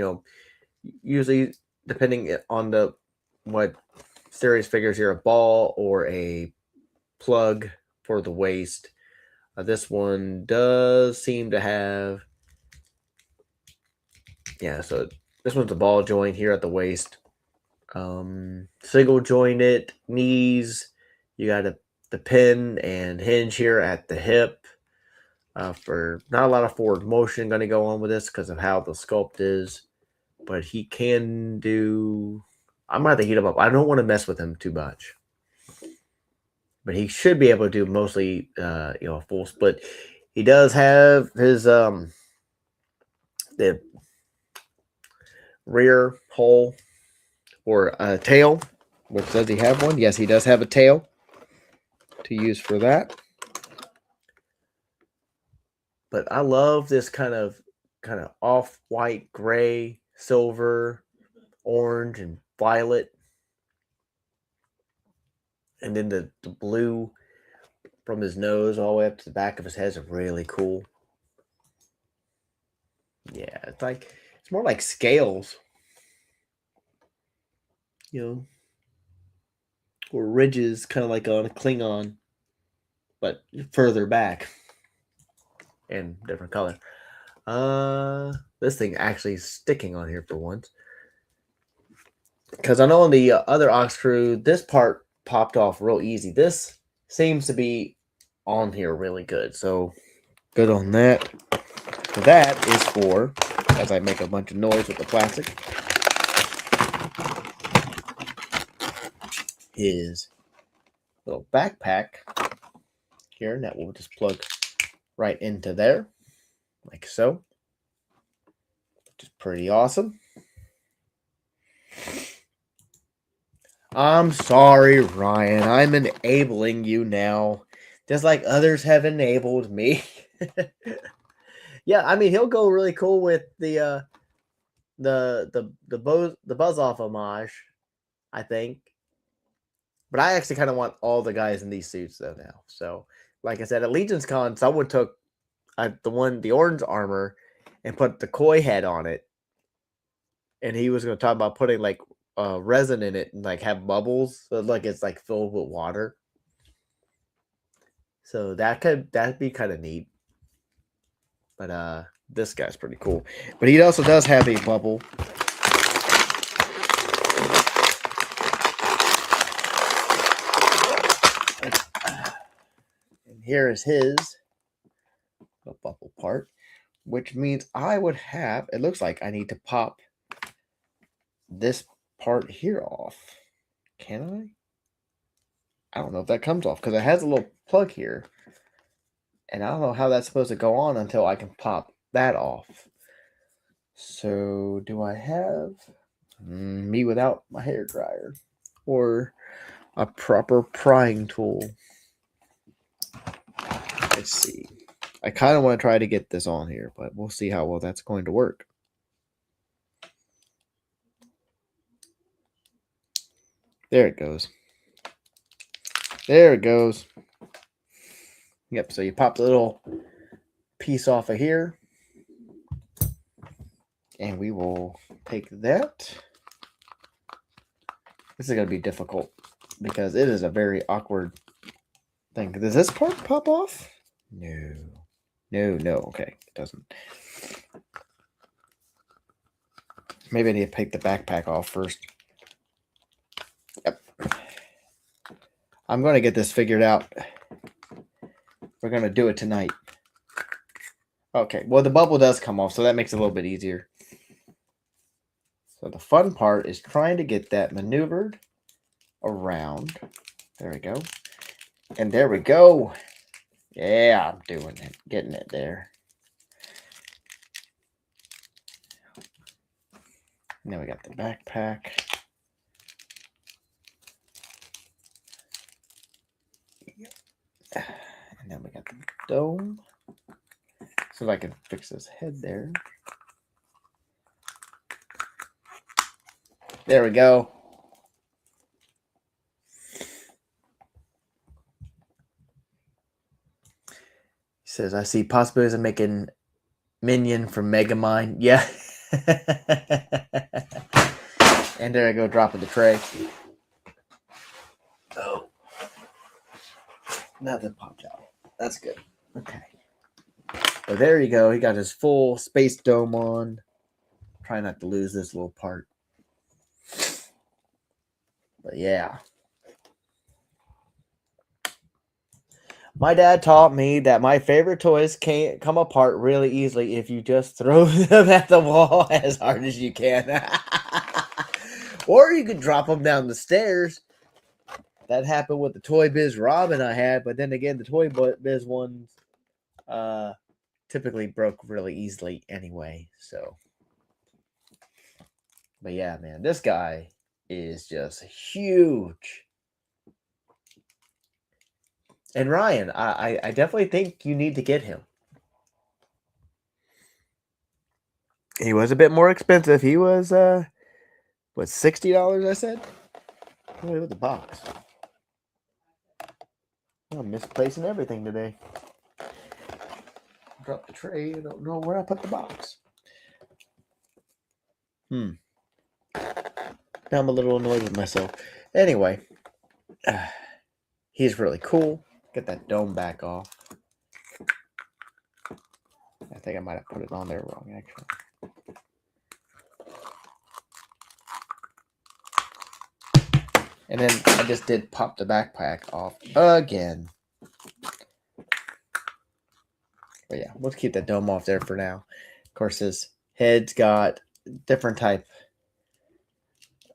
usually depending on what series figures here, a ball or a plug for the waist. This one does seem to have, so this one's a ball joint here at the waist. Single jointed knees. You got the pin and hinge here at the hip. For not a lot of forward motion going to go on with this because of how the sculpt is, but he can do. I'm gonna have to heat him up. I don't want to mess with him too much, but he should be able to do mostly, a full split. He does have his the rear hole or a tail, which does he have one? Yes, he does have a tail to use for that. But I love this kind of off-white, gray, silver, orange, and violet. And then the blue from his nose all the way up to the back of his head is really cool. Yeah, it's more like scales. Or ridges, kind of like on a Klingon, but further back and different color. This thing actually is sticking on here for once. Because I know on the other Ox Crew, this part popped off real easy. This seems to be on here really good. So, good on that. So that is for, as I make a bunch of noise with the plastic, his little backpack here, and that will just plug right into there, like so. Which is pretty awesome. I'm sorry, Ryan. I'm enabling you now, just like others have enabled me. Yeah, I mean, he'll go really cool with the buzz off homage, I think. But I actually kind of want all the guys in these suits though now. So, like I said, at Legion's Con, someone took the orange armor and put the koi head on it, and he was going to talk about putting like resin in it and like have bubbles, so like it's like filled with water. So that'd be kind of neat. But this guy's pretty cool. But he also does have a bubble. And here is his bubble part, which means I would have, it looks like I need to pop this part here off. Can I? I don't know if that comes off because it has a little plug here. And I don't know how that's supposed to go on until I can pop that off. So do I have me without my hair dryer or a proper prying tool? Let's see. I kind of want to try to get this on here, but we'll see how well that's going to work. There it goes. There it goes. Yep, so you pop the little piece off of here. And we will take that. This is going to be difficult because it is a very awkward thing. Does this part pop off? No. No. Okay, it doesn't. Maybe I need to take the backpack off first. Yep. I'm going to get this figured out. We're going to do it tonight. Okay, well, the bubble does come off, so that makes it a little bit easier. So the fun part is trying to get that maneuvered around. There we go. And there we go. Yeah, I'm doing it. Getting it there. And then we got the backpack. And then we got the dome. So if I can fix this head there. There we go. He says, I see possibilities of making Minion from Megamind. Yeah. And there I go, dropping the tray. Oh. Nothing popped out. That's good. Okay. So there you go. He got his full space dome on. Try not to lose this little part. But yeah. My dad taught me that my favorite toys can't come apart really easily if you just throw them at the wall as hard as you can. Or you could drop them down the stairs. That happened with the Toy Biz Robin I had, but then again, the Toy Biz ones typically broke really easily anyway. So, but yeah, man, this guy is just huge. And Ryan, I definitely think you need to get him. He was a bit more expensive. He was what, $60, I said? Look at the box. I'm misplacing everything today. Drop the tray. I don't know where I put the box. Now I'm a little annoyed with myself. Anyway, he's really cool. Get that dome back off. I think I might have put it on there wrong, actually. And then I just did pop the backpack off again. But yeah, we'll keep the dome off there for now. Of course, his head's got different type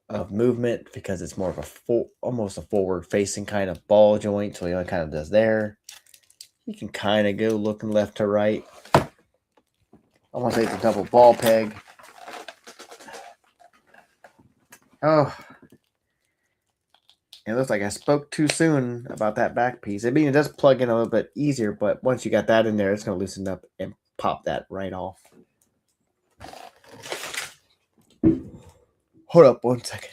of movement because it's more of a almost a forward facing kind of ball joint. So he only kind of does there. You can kind of go looking left to right. I want to say it's a double ball peg. Oh, it looks like I spoke too soon about that back piece. I mean, it does plug in a little bit easier, but once you got that in there, it's going to loosen up and pop that right off. Hold up 1 second.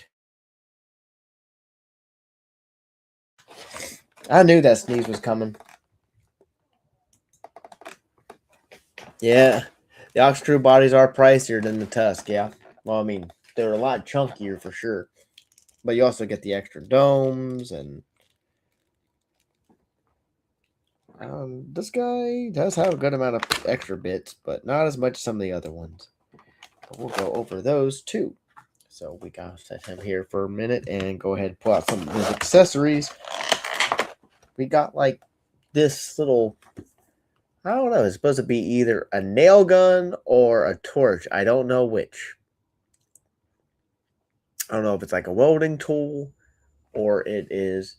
I knew that sneeze was coming. Yeah, the ox true bodies are pricier than the tusk, yeah. Well, I mean, they're a lot chunkier for sure. But you also get the extra domes, and this guy does have a good amount of extra bits, but not as much as some of the other ones. But we'll go over those too. So we got to set him here for a minute and go ahead and pull out some of his accessories. We got like this little, I don't know, it's supposed to be either a nail gun or a torch. I don't know which. I don't know if it's like a welding tool or it is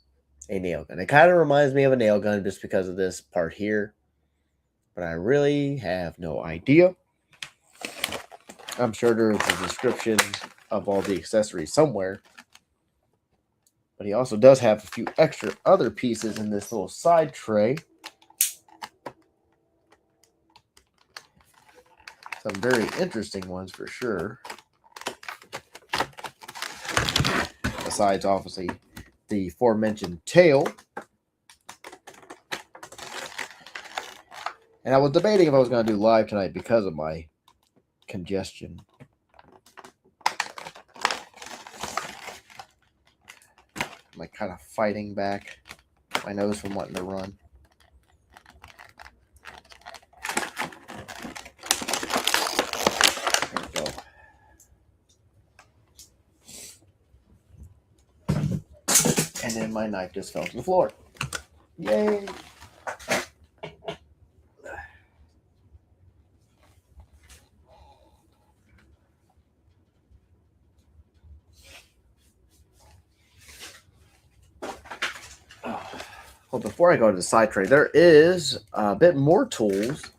a nail gun. It kind of reminds me of a nail gun just because of this part here, but I really have no idea. I'm sure there is a description of all the accessories somewhere, but he also does have a few extra other pieces in this little side tray. Some very interesting ones for sure. Besides, obviously, the aforementioned tail. And I was debating if I was going to do live tonight because of my congestion. I'm like kind of fighting back my nose from wanting to run. There we go. And then my knife just fell to the floor. Yay! Well, before I go to the side tray, there is a bit more tools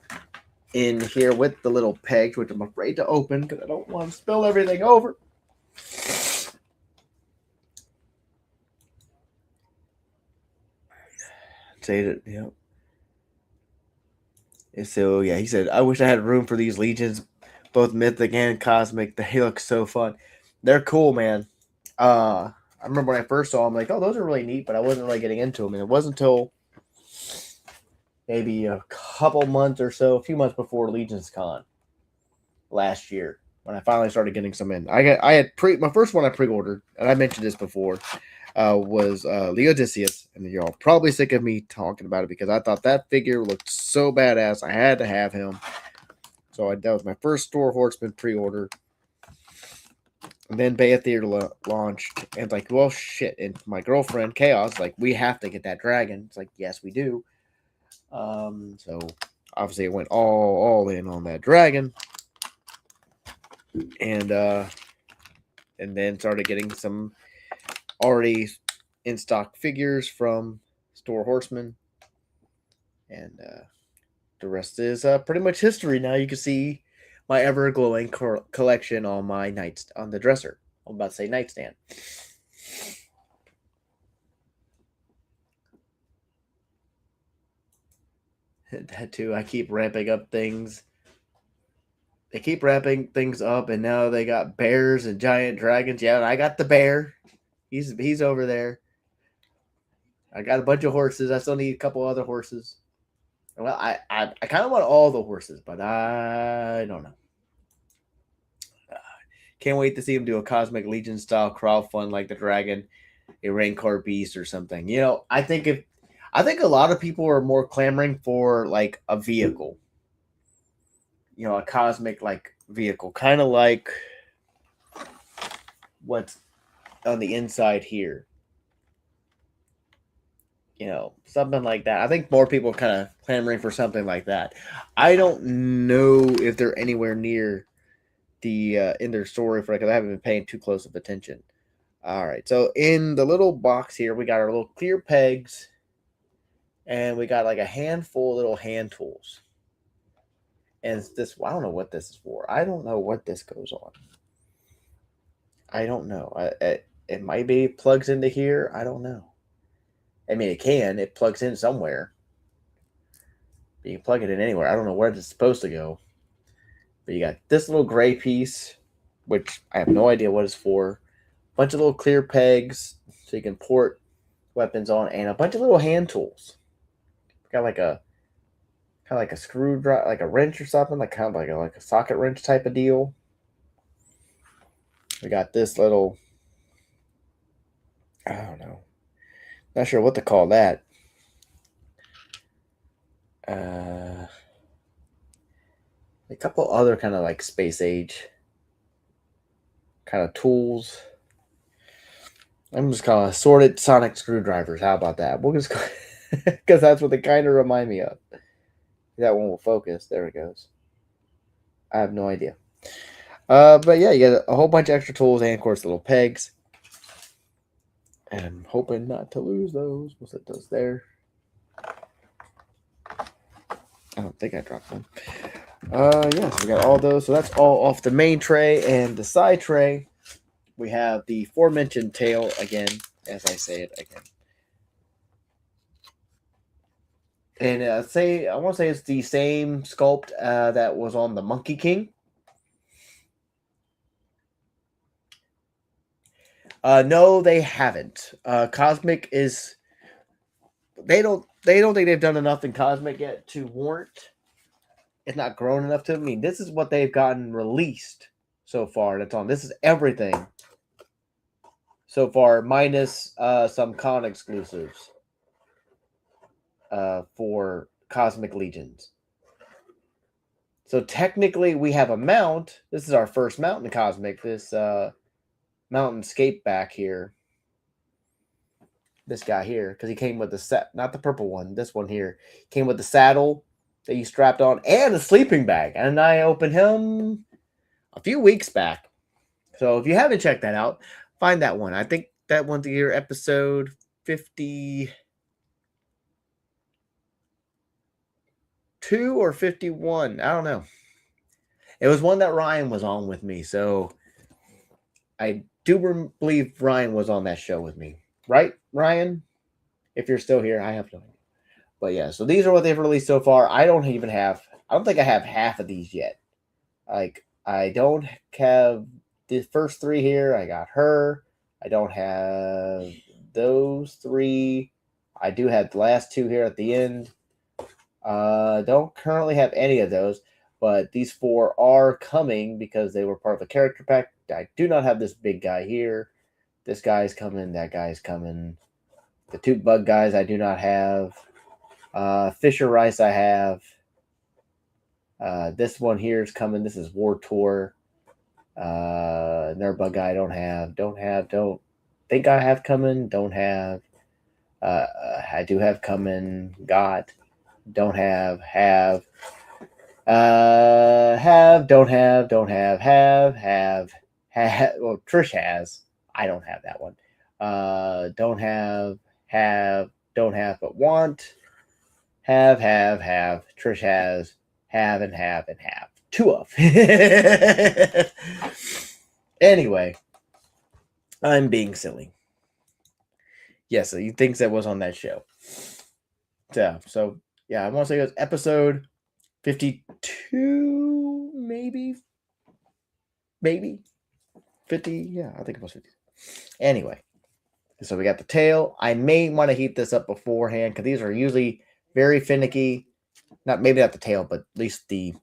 in here with the little pegs, which I'm afraid to open because I don't want to spill everything over. Say that, you know. And so yeah, he said, "I wish I had room for these legions, both mythic and cosmic. They look so fun. They're cool, man. I remember when I first saw them, like, oh, those are really neat, but I wasn't really getting into them, and it wasn't until maybe a couple months or so, a few months before Legion's Con last year, when I finally started getting some in. I had my first one I pre-ordered, and I mentioned this before, was Leodicius, and you're all probably sick of me talking about it because I thought that figure looked so badass. I had to have him. So that was my first Store Horseman pre-order. And then Bay of Theater launched, and it's like, well, shit. And my girlfriend, Chaos, like, we have to get that dragon. It's like, yes, we do. So obviously it went all in on that dragon. And then started getting some already in stock figures from Store Horseman. And the rest is pretty much history. Now you can see my ever glowing collection on my on the dresser. I'm about to say nightstand. That too. I keep ramping up things. They keep ramping things up, and now they got bears and giant dragons. Yeah, and I got the bear. He's over there. I got a bunch of horses. I still need a couple other horses. Well, I kind of want all the horses, but I don't know. Can't wait to see him do a Cosmic Legion style crowdfund like the dragon, a Rancor beast or something. You know, I think a lot of people are more clamoring for like a vehicle. You know, a cosmic like vehicle, kind of like what's on the inside here. You know, something like that. I think more people are kind of clamoring for something like that. I don't know if they're anywhere near the in their story for it because I haven't been paying too close of attention. All right, so in the little box here, we got our little clear pegs And we got like a handful of little hand tools. And it's this, I don't know what this is for. I don't know what this goes on. I don't know. It might be plugs into here. I don't know. I mean, it can. It plugs in somewhere. You can plug it in anywhere. I don't know where it's supposed to go. But you got this little gray piece, which I have no idea what it's for. A bunch of little clear pegs so you can port weapons on, and a bunch of little hand tools. Got like a kind of like a screwdriver, like a wrench or something, like kind of like a socket wrench type of deal. We got this little, I don't know, not sure what to call that. A couple other kind of like space age kind of tools. I'm just calling assorted sonic screwdrivers. How about that? We'll just because that's what they kind of remind me of. That one will focus. There it goes. I have no idea. But yeah, you got a whole bunch of extra tools and of course little pegs. And I'm hoping not to lose those. What's it does there? I don't think I dropped them. Yeah, so we got all those. So that's all off the main tray and the side tray. We have the aforementioned tail again, as I say it again. And I want to say it's the same sculpt that was on the Monkey King. No, they haven't. Cosmic is they don't think they've done enough in Cosmic yet to warrant. It's not grown enough to. I mean, this is what they've gotten released so far. That's on. This is everything so far, minus some con exclusives for Cosmic Legions. So technically, we have a mount. This is our first mount in Cosmic. This mountain scape back here. This guy here, because he came with the set, not the purple one. This one here came with the saddle that you strapped on and a sleeping bag. And I opened him a few weeks back. So if you haven't checked that out, find that one. I think that one's your episode 52 or 51. I don't know. It was one that Ryan was on with me. So I do believe Ryan was on that show with me. Right, Ryan? If you're still here, I have no idea. But yeah, so these are what they've released so far. I don't think I have half of these yet. Like, I don't have the first three here. I got her. I don't have those three. I do have the last two here at the end. Don't currently have any of those, but these four are coming because they were part of the character pack. I do not have this big guy here. This guy's coming. That guy's coming. The two bug guys I do not have. Fisher Rice I have. This one here is coming. This is War Tour. Nerdbug guy I don't think I have coming. Don't have. I do have coming. Got. Don't have. Have. Don't have. Don't have. Well, Trish has. I don't have that one. Don't have. Don't have, but want. Have. Trish has. Have. Two of. Anyway, I'm being silly. Yes, so he thinks that was on that show. Yeah, so yeah, I want to say it was episode 52, maybe 50. Yeah, I think it was 50. Anyway, so we got the tail. I may want to heat this up beforehand because these are usually very finicky. Maybe not the tail, but at least the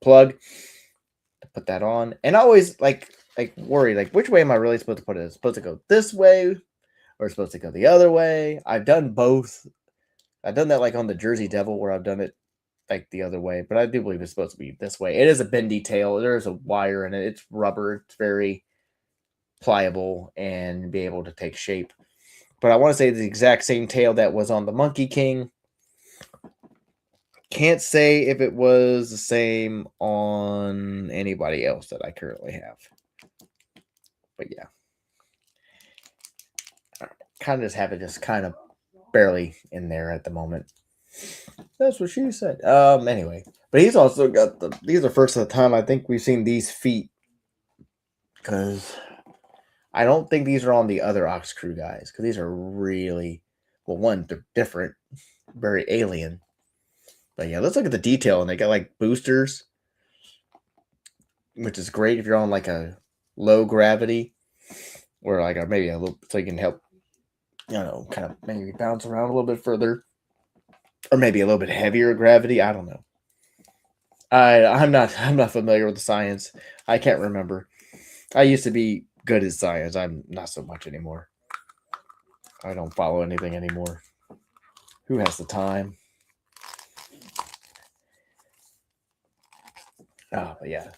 plug to put that on. And I always like worry, like, which way am I really supposed to put it? Is it supposed to go this way or supposed to go the other way? I've done both. I've done that like on the Jersey Devil where I've done it like the other way, but I do believe it's supposed to be this way. It is a bendy tail. There's a wire in it. It's rubber. It's very pliable and be able to take shape. But I want to say the exact same tail that was on the Monkey King. Can't say if it was the same on anybody else that I currently have. But yeah. Kind of just have it just kind of barely in there at the moment. That's what she said. Anyway, but he's also got these are first of the time I think we've seen these feet, because I don't think these are on the other Ox Crew guys, because these are really, well, one, they're different, very alien. But yeah, let's look at the detail, and they got like boosters, which is great if you're on like a low gravity, or like maybe a little, so you can help, kind of maybe bounce around a little bit further, or maybe a little bit heavier gravity. I don't know. I'm not familiar with the science. I can't remember. I used to be good at science. I'm not so much anymore. I don't follow anything anymore. Who has the time? Oh, but yeah,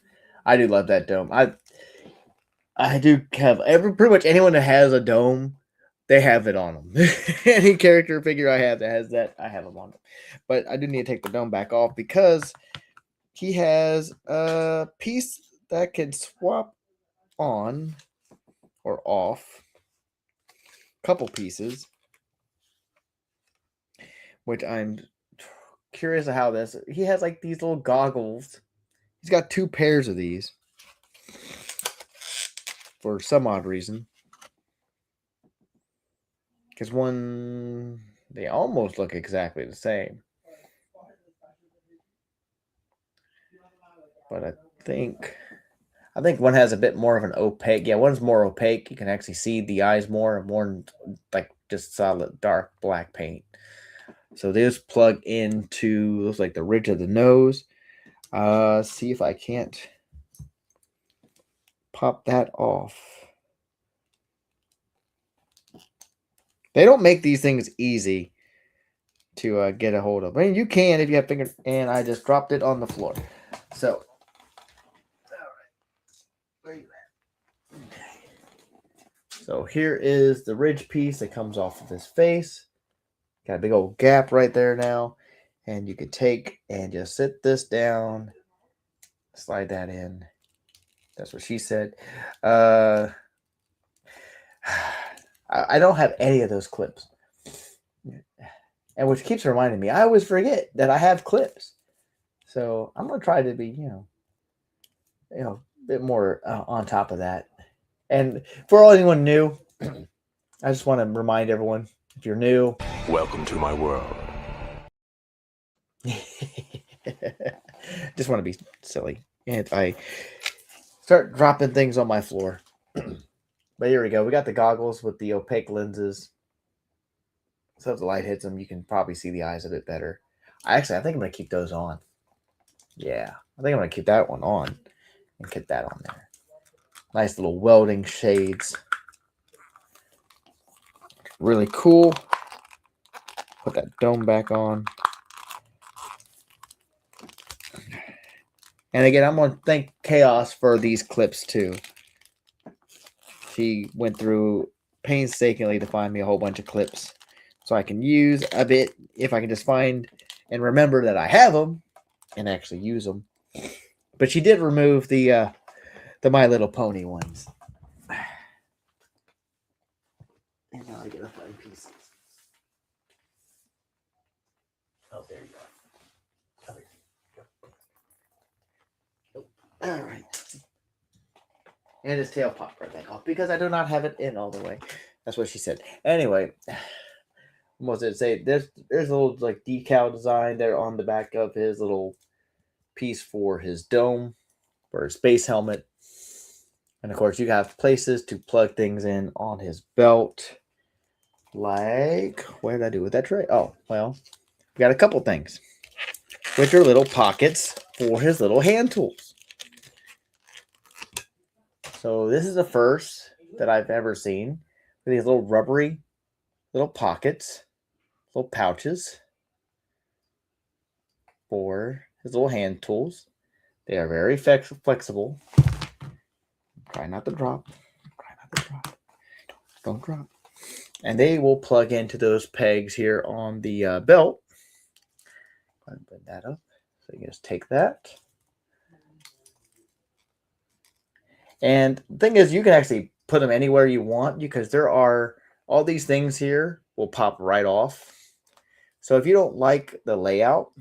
I do love that dome. I do have pretty much anyone that has a dome, they have it on them. Any character figure I have that has that, I have them on them. But I do need to take the dome back off because he has a piece that can swap on or off. Couple pieces, which I'm curious of how this. He has like these little goggles. He's got 2 pairs of these for some odd reason. Because one, they almost look exactly the same. But I think one has a bit more of an opaque. Yeah, one's more opaque. You can actually see the eyes more, and more like just solid dark black paint. So these plug into, looks like the ridge of the nose. See if I can't pop that off. They don't make these things easy to get a hold of. I mean, you can if you have fingers, and I just dropped it on the floor. So, all right, where are you at? Okay. So here is the ridge piece that comes off of his face. Got a big old gap right there now, and you could take and just sit this down, slide that in. That's what she said. I don't have any of those clips. And which keeps reminding me, I always forget that I have clips. So I'm going to try to be, a bit more on top of that. And for anyone new, I just want to remind everyone, if you're new, welcome to my world. Just want to be silly. And I start dropping things on my floor. But here we go. We got the goggles with the opaque lenses. So if the light hits them, you can probably see the eyes a bit better. I think I'm going to keep those on. Yeah, I think I'm going to keep that one on and get that on there. Nice little welding shades. Really cool. Put that dome back on. And again, I'm going to thank Chaos for these clips too. She went through painstakingly to find me a whole bunch of clips so I can use a bit if I can just find and remember that I have them and actually use them. But she did remove the My Little Pony ones. And now I gotta find pieces. Oh, there you go. All right. And his tail popped right back off because I do not have it in all the way. That's what she said. Anyway, what was it say? There's a little like decal design there on the back of his little piece for his dome, for his space helmet. And of course, you have places to plug things in on his belt. Like, what did I do with that tray? Oh, well, we got a couple things, which are little pockets for his little hand tools. So this is the first that I've ever seen with these little rubbery little pockets, little pouches for his little hand tools. They are very flexible. Try not to drop. Don't drop. And they will plug into those pegs here on the belt. Go ahead and put that up. So you just take that. And the thing is, you can actually put them anywhere you want because there are all these things here will pop right off. So if you don't like the layout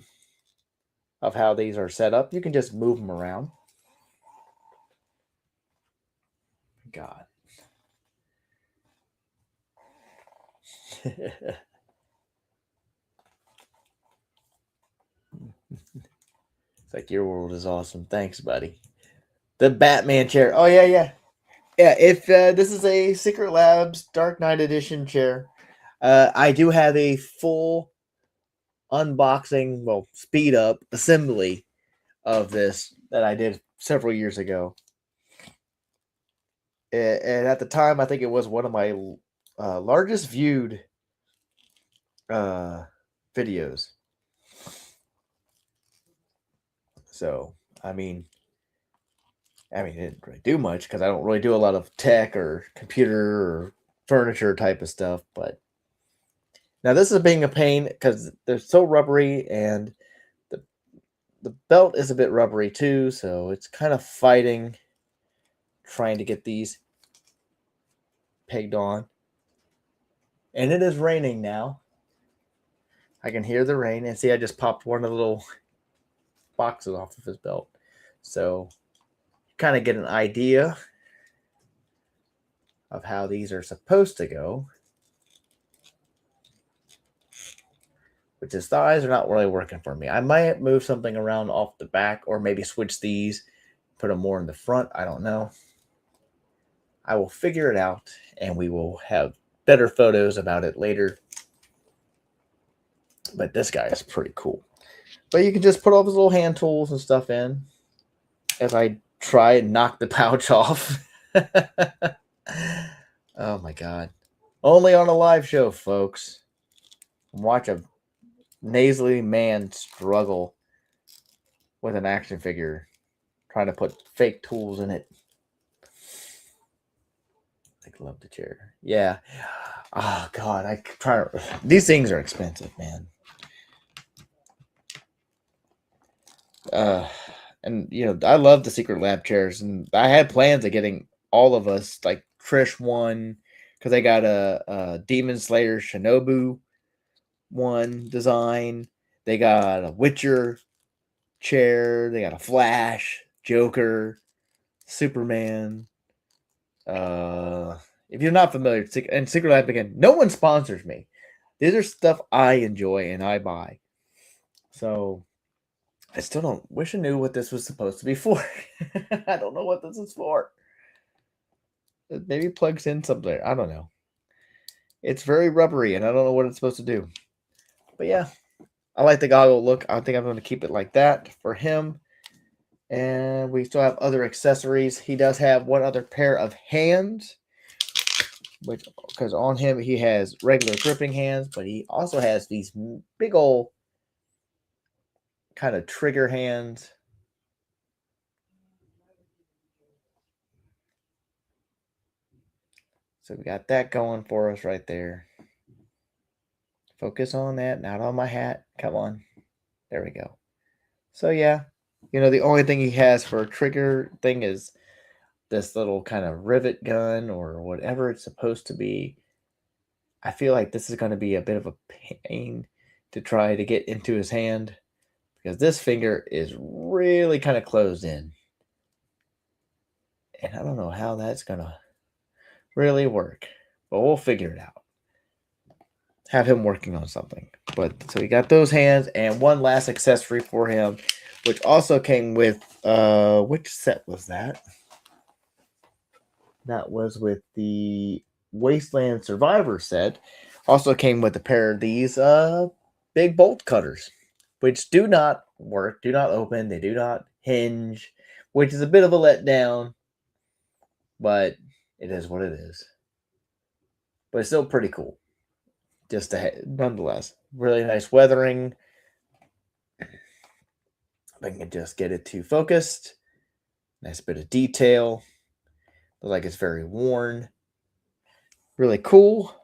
of how these are set up, you can just move them around. God. It's like, your world is awesome. Thanks, buddy. The Batman chair. Oh, yeah, yeah. Yeah, if this is a Secret Labs Dark Knight Edition chair, I do have a full unboxing, well, speed up assembly of this that I did several years ago. And at the time, I think it was one of my largest viewed videos. So, I mean, it didn't really do much because I don't really do a lot of tech or computer or furniture type of stuff. But now this is being a pain because they're so rubbery, and the belt is a bit rubbery too. So it's kind of fighting, trying to get these pegged on. And it is raining now. I can hear the rain, and see, I just popped one of the little boxes off of his belt. So kind of get an idea of how these are supposed to go. Which his thighs are not really working for me. I might move something around off the back, or maybe switch these, put them more in the front. I don't know. I will figure it out, and we will have better photos about it later. But this guy is pretty cool. But you can just put all his little hand tools and stuff in as I try and knock the pouch off. Oh my God. Only on a live show, folks. Watch a nasally man struggle with an action figure, trying to put fake tools in it. I love the chair. Yeah. Oh God, I try. These things are expensive, man. And I love the Secret Lab chairs, and I had plans of getting all of us, like Trish one, because they got a Demon Slayer Shinobu one design. They got a Witcher chair. They got a Flash, Joker, Superman. If you're not familiar, and Secret Lab, again, no one sponsors me. These are stuff I enjoy and I buy. So I still don't wish I knew what this was supposed to be for. I don't know what this is for. It maybe plugs in somewhere. I don't know. It's very rubbery, and I don't know what it's supposed to do. But yeah, I like the goggle look. I think I'm going to keep it like that for him. And we still have other accessories. He does have one other pair of hands, which, because on him he has regular gripping hands, but he also has these big old kind of trigger hands. So we got that going for us right there. Focus on that, not on my hat. Come on. There we go. So yeah, the only thing he has for a trigger thing is this little kind of rivet gun or whatever it's supposed to be. I feel like this is going to be a bit of a pain to try to get into his hand, because this finger is really kind of closed in. And I don't know how that's going to really work, but we'll figure it out. Have him working on something. But so we got those hands, and one last accessory for him, which also came with which set was that? That was with the Wasteland Survivor set. Also came with a pair of these big bolt cutters, which do not work, do not open, they do not hinge, which is a bit of a letdown, but it is what it is. But it's still pretty cool. Just nonetheless, really nice weathering. If I can just get it to focused. Nice bit of detail. Looks like it's very worn. Really cool.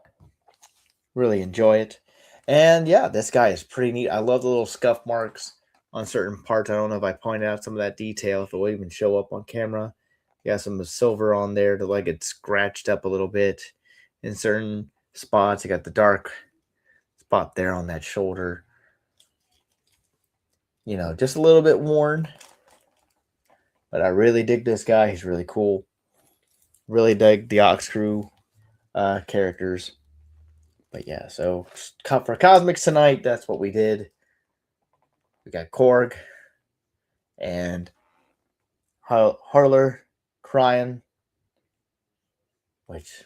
Really enjoy it. And yeah, this guy is pretty neat. I love the little scuff marks on certain parts. I don't know if I pointed out some of that detail, if it will even show up on camera. You got some silver on there to like it scratched up a little bit in certain spots. You got the dark spot there on that shoulder. You know, just a little bit worn. But I really dig this guy. He's really cool. Really dig the Ox Crew characters. But yeah, so for Cosmics tonight, that's what we did. We got Korg and Harler crying, which,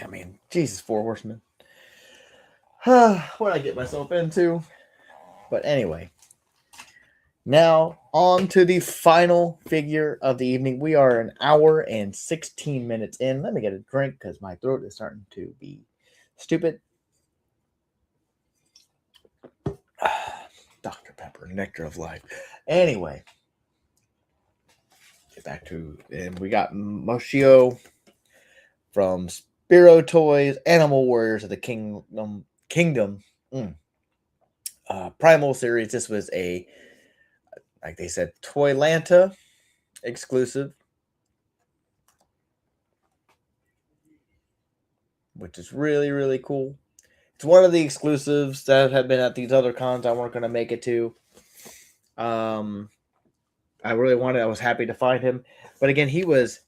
I mean, Jesus, Four Horsemen. What did I get myself into? But anyway, now on to the final figure of the evening. We are an hour and 16 minutes in. Let me get a drink because my throat is starting to be stupid. Dr. Pepper, nectar of life. Anyway, get back to, and we got Moshio from Spiro Toys, Animal Warriors of the Kingdom. Primal series. This was a, like they said, Toylanta exclusive, which is really, really cool. It's one of the exclusives that have been at these other cons I weren't going to make it to. I really wanted, I was happy to find him. But again, he was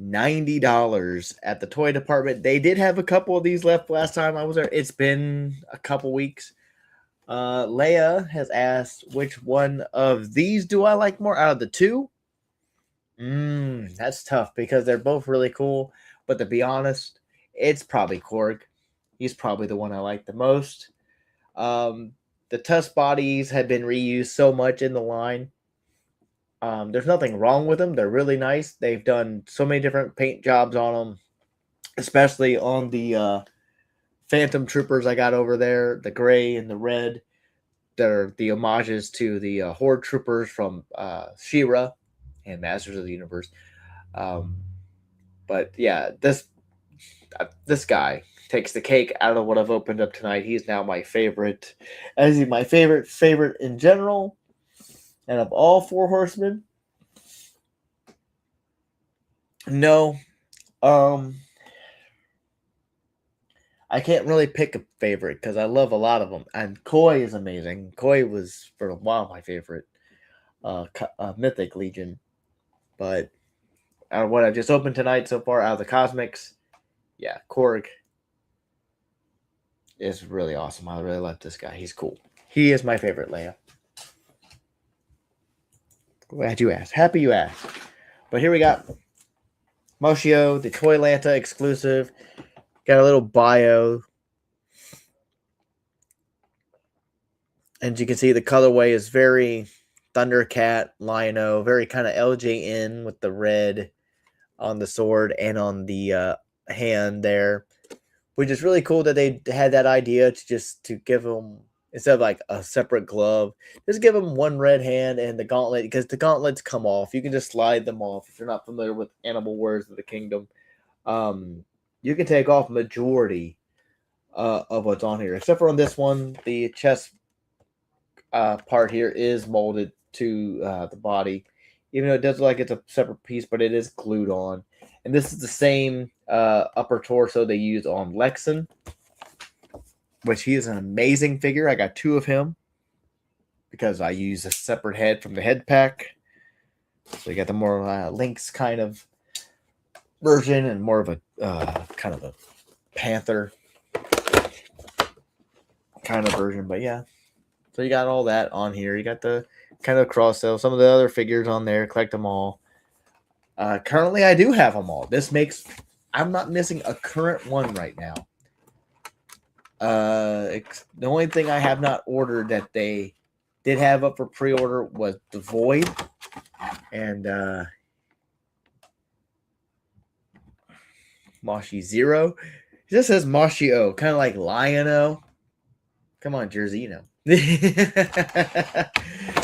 $90 at the toy department. They did have a couple of these left last time I was there. It's been a couple weeks. Leia has asked, which one of these do I like more out of the two? That's tough because they're both really cool. But to be honest, it's probably Korg. He's probably the one I like the most. The Tusk bodies have been reused so much in the line. There's nothing wrong with them. They're really nice. They've done so many different paint jobs on them, especially on the Phantom Troopers I got over there, the gray and the red. They're the homages to the Horde Troopers from She-Ra and Masters of the Universe. But yeah, this guy takes the cake out of what I've opened up tonight. He's now my favorite, as he's my favorite in general, and of all Four Horsemen. No, I can't really pick a favorite because I love a lot of them. And Koi is amazing. Koi was for a while my favorite Mythic Legion. But out of what I've just opened tonight so far, out of the Cosmics, yeah, Korg is really awesome. I really like this guy. He's cool. He is my favorite Leia. Glad you asked. Happy you asked. But here we got Moshio, the Toylanta exclusive. Got a little bio. And you can see the colorway is very Thundercat, Lion-O, very kind of LJN with the red on the sword and on the hand there, which is really cool that they had that idea to give them, instead of like a separate glove, just give them one red hand and the gauntlet, because the gauntlets come off. You can just slide them off. If you're not familiar with Animal Warriors of the Kingdom, you can take off majority of what's on here, except for on this one, the chest part here is molded to the body, even though it does look like it's a separate piece, but it is glued on. And this is the same upper torso they use on Lexan, which he is an amazing figure. I got two of him because I use a separate head from the head pack. So you got the more Lynx kind of version and more of a kind of a Panther kind of version. But yeah, so you got all that on here. You got the kind of cross sell, some of the other figures on there. Collect them all. Currently, I do have them all. This makes, I'm not missing a current one right now. The only thing I have not ordered that they did have up for pre-order was the Void, and Moshi Zero. It just says Moshi O, kind of like Lion-O. Come on, Jersey, you know.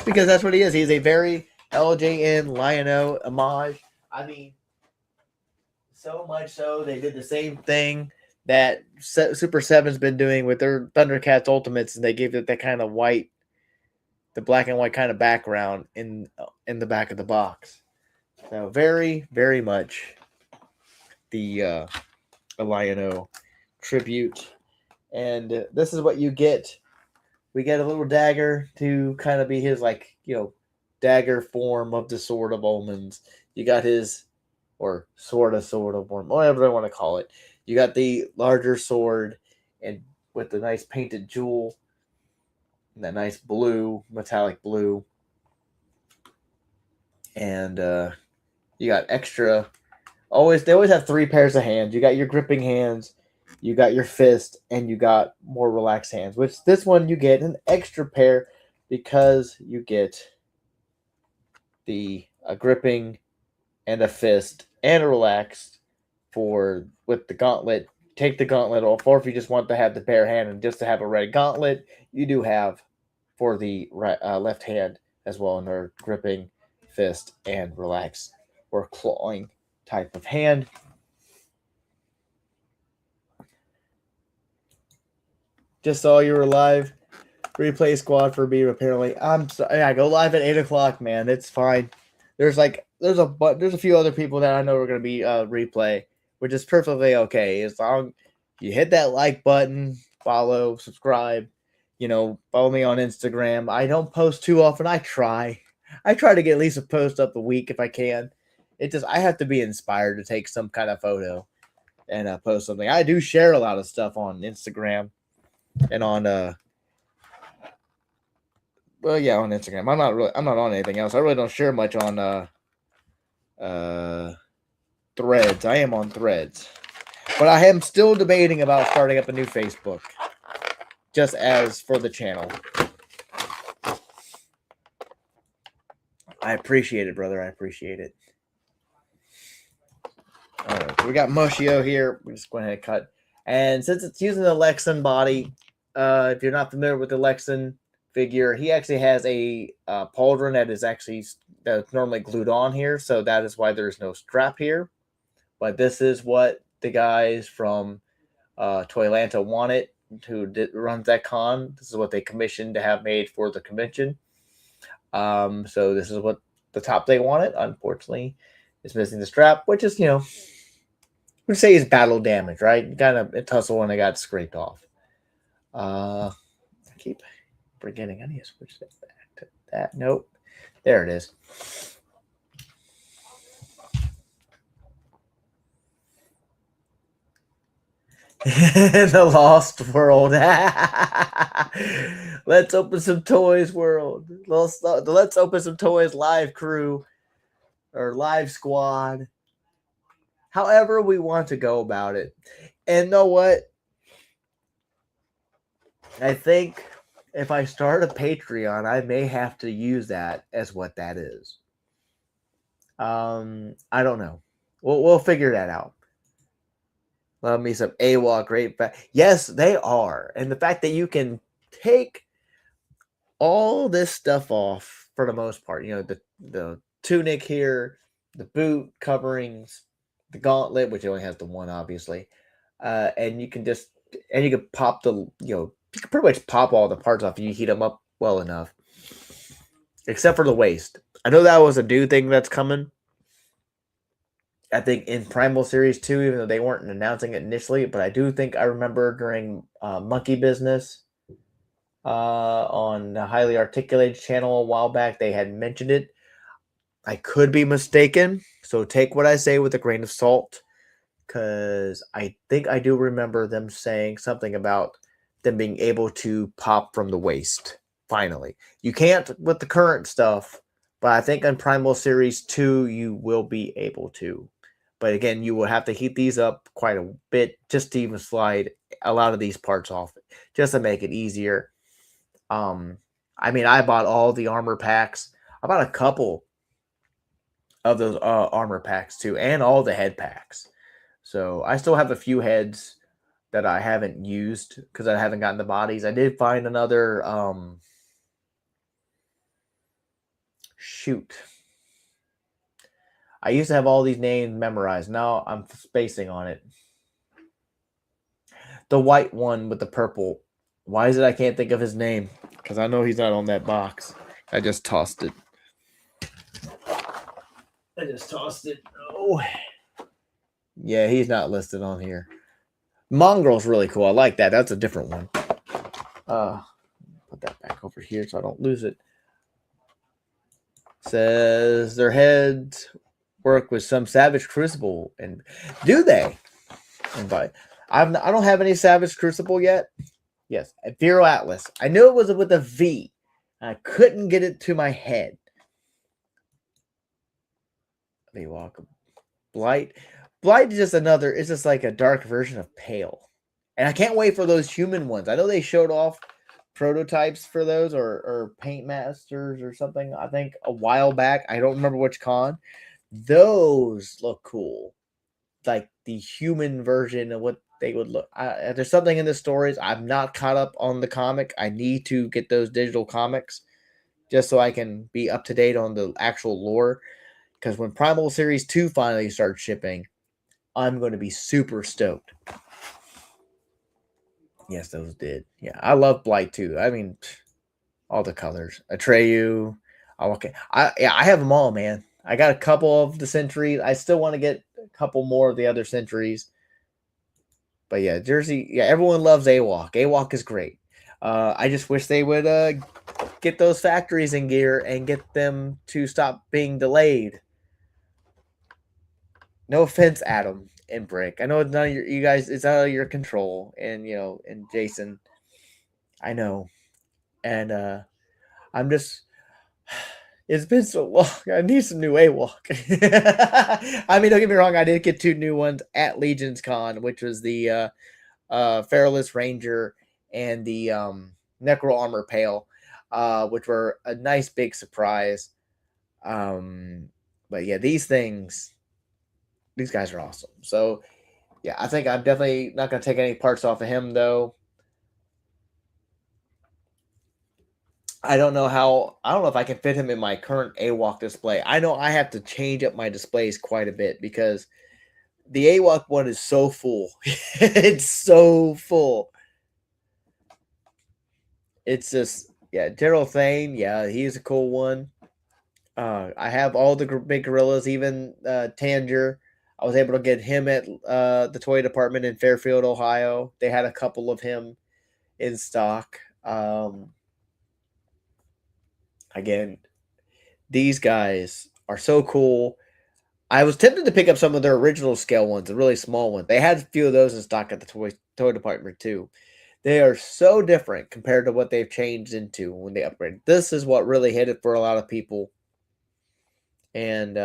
Because that's what he is. He's a very LJN Lion-O homage. I mean, so much so they did the same thing that Super 7's been doing with their Thundercats Ultimates, and they gave it that kind of white, the black and white kind of background in the back of the box. So very, very much the a Lion-O tribute. And this is what you get. We get a little dagger to kind of be his, like, dagger form of the Sword of Omens. You got his, or Sword of Omens, whatever I want to call it. You got the larger sword and with the nice painted jewel, and that nice blue, metallic blue. And you got extra. They always have 3 pairs of hands. You got your gripping hands, you got your fist, and you got more relaxed hands. Which this one you get an extra pair because you get the gripping and a fist and a relaxed with the gauntlet. Take the gauntlet off, or if you just want to have the bare hand and just to have a red gauntlet, you do have for the left hand as well in their gripping, fist, and relaxed or clawing type of hand. Just saw you were live. Replay squad for me. Apparently, I'm sorry. I go live at 8:00, man. It's fine. There's a few other people that I know are going to be replay, which is perfectly okay as long you hit that like button, follow, subscribe. Follow me on Instagram. I don't post too often. I try to get at least a post up a week if I can. I have to be inspired to take some kind of photo and post something. I do share a lot of stuff on Instagram and on on Instagram. I'm not on anything else. I really don't share much on Threads. I am on Threads. But I am still debating about starting up a new Facebook. Just as for the channel. I appreciate it, brother. I appreciate it. Alright, so we got Mushio here. We're just going ahead and cut. And since it's using the Lexan body, if you're not familiar with the Lexan figure, he actually has a pauldron that's normally glued on here, so that is why there's no strap here. But this is what the guys from Toylanta wanted, who runs that con. This is what they commissioned to have made for the convention. So this is what the top they wanted. Unfortunately, it's missing the strap, which is, we'd say is battle damage, right? Kind of a tussle when it got scraped off. I keep forgetting. I need to switch that back to that. Nope. There it is. The Lost World. Let's open some toys world. Let's open some toys live crew or live squad. However we want to go about it. And know what? I think if I start a Patreon, I may have to use that as what that is. I don't know. We'll figure that out. Love me some AWOC great. Yes, they are. And the fact that you can take all this stuff off for the most part, the tunic here, the boot coverings, the gauntlet, which only has the one, obviously, and you can pop you can pretty much pop all the parts off if you heat them up well enough, except for the waist. I know that was a new thing that's coming. I think in Primal Series 2, even though they weren't announcing it initially, but I do think I remember during Monkey Business on the Highly Articulated channel a while back, they had mentioned it. I could be mistaken, so take what I say with a grain of salt, because I think I do remember them saying something about them being able to pop from the waist, finally. You can't with the current stuff, but I think on Primal Series 2, you will be able to. But again, you will have to heat these up quite a bit just to even slide a lot of these parts off, just to make it easier. I bought all the armor packs. I bought a couple of those armor packs too, and all the head packs. So I still have a few heads that I haven't used because I haven't gotten the bodies. I did find another shoot. I used to have all these names memorized. Now I'm spacing on it. The white one with the purple. Why is it I can't think of his name? Because I know he's not on that box. I just tossed it. Oh. Yeah, he's not listed on here. Mongrel's really cool. I like that. That's a different one. Put that back over here so I don't lose it. Says their heads work with some Savage Crucible, and do they? Invite. I don't have any Savage Crucible yet. Yes, Vero Atlas. I knew it was with a V. I couldn't get it to my head. They walk. Blight. Blight is just another. It's just like a dark version of Pale, and I can't wait for those human ones. I know they showed off prototypes for those or Paint Masters or something. I think a while back. I don't remember which con. Those look cool, like the human version of what they would look. There's something in the stories. I'm not caught up on the comic. I need to get those digital comics just so I can be up to date on the actual lore. Because when Primal Series 2 finally starts shipping, I'm going to be super stoked. Yes, those did. Yeah, I love Blight too. I mean, all the colors. Atreyu. Oh, okay. I have them all, man. I got a couple of the Sentries. I still want to get a couple more of the other Sentries. But yeah, Jersey. Yeah, everyone loves AWOC. AWOC is great. I just wish they would get those factories in gear and get them to stop being delayed. No offense, Adam and Brick. I know it's none of you guys. It's out of your control, and and Jason. I know, and I'm just. It's been so long. I need some new AWOC. I mean, don't get me wrong. I did get 2 new ones at Legion's Con, which was the Feralus Ranger and the Necro Armor Pale, which were a nice big surprise. But yeah, these guys are awesome. So yeah, I think I'm definitely not going to take any parts off of him though. I don't know if I can fit him in my current AWOC display. I know I have to change up my displays quite a bit because the AWOC one is so full. It's so full. It's just, yeah, Daryl Thane, yeah, he's a cool one. I have all the big gorillas, even Tanger. I was able to get him at the toy department in Fairfield, Ohio. They had a couple of him in stock. Again, these guys are so cool. I was tempted to pick up some of their original scale ones, the really small ones. They had a few of those in stock at the toy department too. They are so different compared to what they've changed into when they upgraded. This is what really hit it for a lot of people. And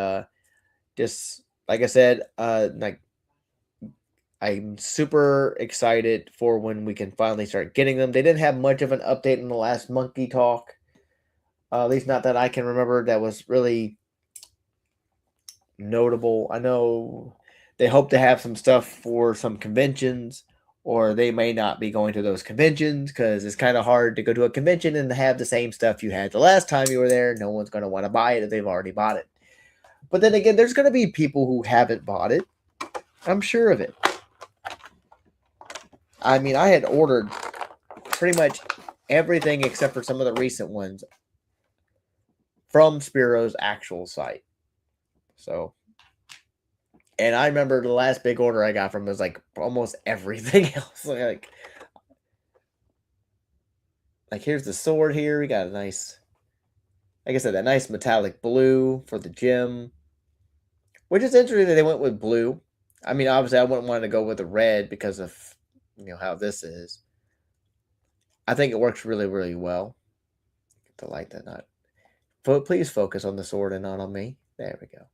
just like I said, like I'm super excited for when we can finally start getting them. They didn't have much of an update in the last Monkey Talk, at least not that I can remember. That was really notable. I know they hope to have some stuff for some conventions, or they may not be going to those conventions because it's kind of hard to go to a convention and have the same stuff you had the last time you were there. No one's going to want to buy it if they've already bought it. But then again, there's going to be people who haven't bought it. I'm sure of it. I mean, I had ordered pretty much everything except for some of the recent ones from Spiro's actual site. So, and I remember the last big order I got from was like almost everything else. Like here's the sword here. We got a nice, like I said, that nice metallic blue for the gym, which is interesting that they went with blue. I mean, obviously, I wouldn't want to go with the red because of how this is. I think it works really, really well. Get the light that not. Please focus on the sword and not on me. There we go.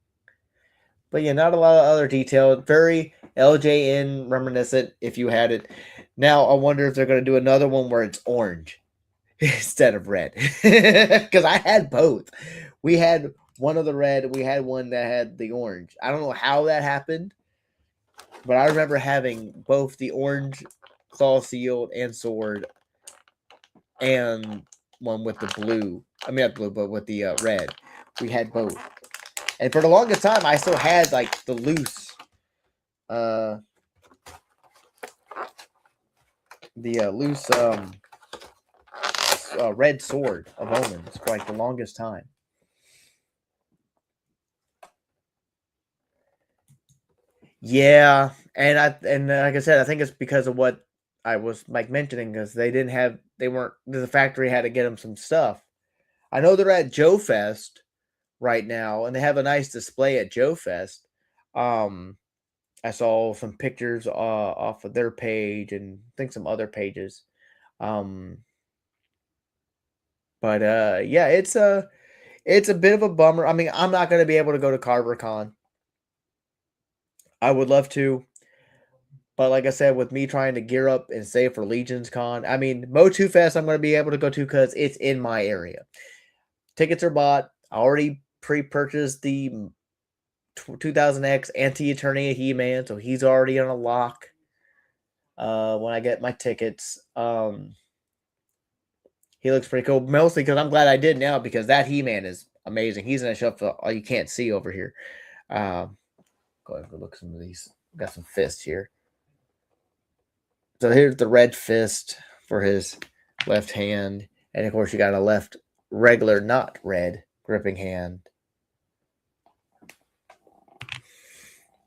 But yeah, not a lot of other detail. Very LJN reminiscent if you had it. Now I wonder if they're going to do another one where it's orange instead of red. Because I had both. We had one of the red. We had one that had the orange. I don't know how that happened. But I remember having both the orange claw shield and sword and one with the blue. I mean, not blue, but with the red. We had both. And for the longest time, I still had like the loose, loose red sword of omens for like the longest time. Yeah, and like I said, I think it's because of what I was like mentioning, because the factory had to get them some stuff. I know they're at Joe Fest right now, and they have a nice display at Joe Fest. I saw some pictures off of their page, and I think some other pages. Um, but yeah, it's a bit of a bummer. I mean, I'm not going to be able to go to CarverCon. I would love to, but like I said, with me trying to gear up and save for Legion's Con, I mean, Mo2 Fest, I'm going to be able to go to because it's in my area. Tickets are bought. I already pre-purchased the 2000X Anti-Eternia He-Man, so he's already on a lock when I get my tickets. He looks pretty cool, mostly because I'm glad I did now, because that He-Man is amazing. He's in a shelf you can't see over here. Go ahead and look at some of these. Got some fists here. So here's the red fist for his left hand. And of course, you got a left regular, not red, gripping hand.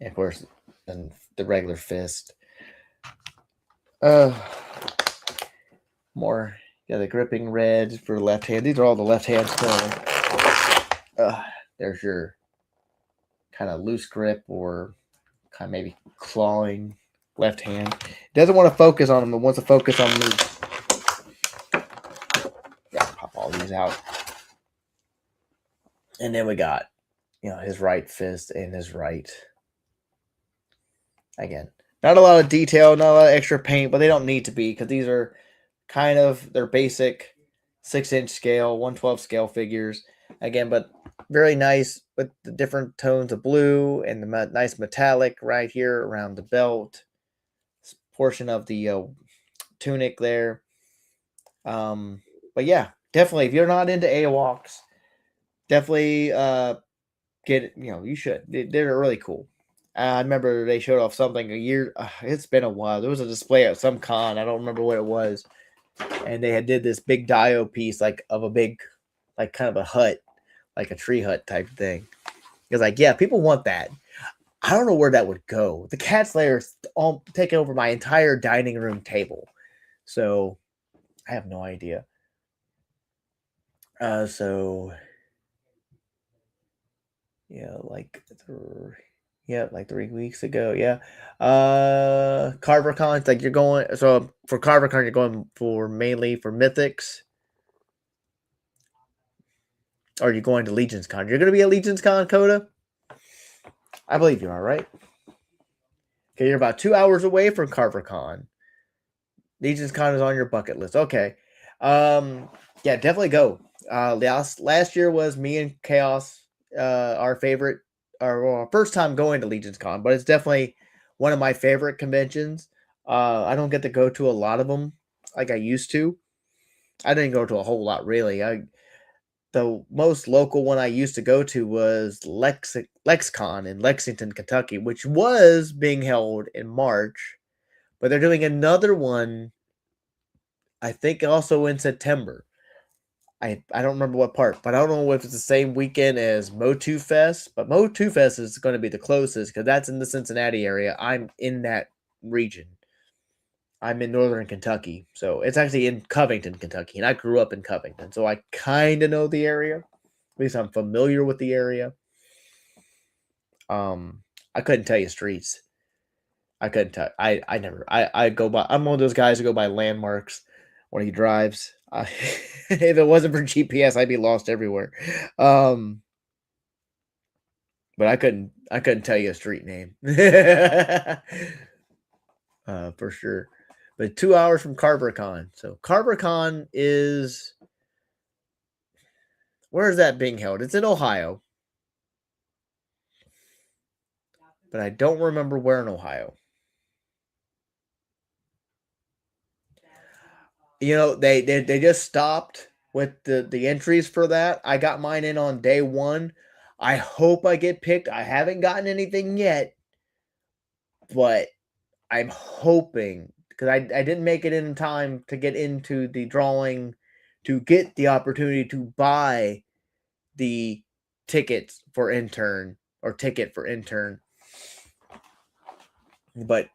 And of course, and the regular fist. More, yeah, the gripping red for the left hand. These are all the left hand still. There's your kind of loose grip or kind of maybe clawing left hand. Doesn't want to focus on them, but wants to focus on me. Yeah, pop all these out. And then we got, his right fist and his right. Again, not a lot of detail, not a lot of extra paint, but they don't need to be, because these are kind of their basic 6-inch scale, 1/12 scale figures. Again, but very nice with the different tones of blue and the nice metallic right here around the belt portion of the tunic there. But yeah, definitely, if you're not into AWOCs, definitely get it. You should. They're really cool. I remember they showed off something a year. It's been a while. There was a display at some con. I don't remember what it was, and they did this big dio piece, like of a big, like kind of a hut, like a tree hut type thing. It's like, yeah, people want that. I don't know where that would go. The cat slayer is all taking over my entire dining room table, so I have no idea. So yeah, like like 3 weeks ago. Yeah. CarverCon, it's like you're going, so for CarverCon, you're going for mainly for Mythics. Or are you going to Legion's Con? You're going to be at Legion's Con, Coda? I believe you are, right? Okay, you're about 2 hours away from CarverCon. Legion's Con is on your bucket list. Okay. Yeah, definitely go. Last year was me and Chaos, our favorite, our first time going to Legion's Con, but it's definitely one of my favorite conventions. I don't get to go to a lot of them like I used to. I didn't go to a whole lot, really. The most local one I used to go to was LexCon in Lexington, Kentucky, which was being held in March, but they're doing another one, I think, also in September. I don't remember what part, but I don't know if it's the same weekend as Mo2 Fest, but Mo2 Fest is going to be the closest because that's in the Cincinnati area. I'm in that region. I'm in northern Kentucky, so it's actually in Covington, Kentucky, and I grew up in Covington, so I kind of know the area. At least I'm familiar with the area. I couldn't tell you streets. I couldn't tell. I never. I go by. I'm one of those guys who go by landmarks when he drives. If it wasn't for GPS, I'd be lost everywhere. But I couldn't tell you a street name. For sure. But 2 hours from CarverCon. So CarverCon is, where is that being held? It's in Ohio, but I don't remember where in Ohio. They just stopped with the entries for that. I got mine in on day one. I hope I get picked. I haven't gotten anything yet, but I'm hoping, because I didn't make it in time to get into the drawing to get the opportunity to buy the tickets for intern or ticket for intern. But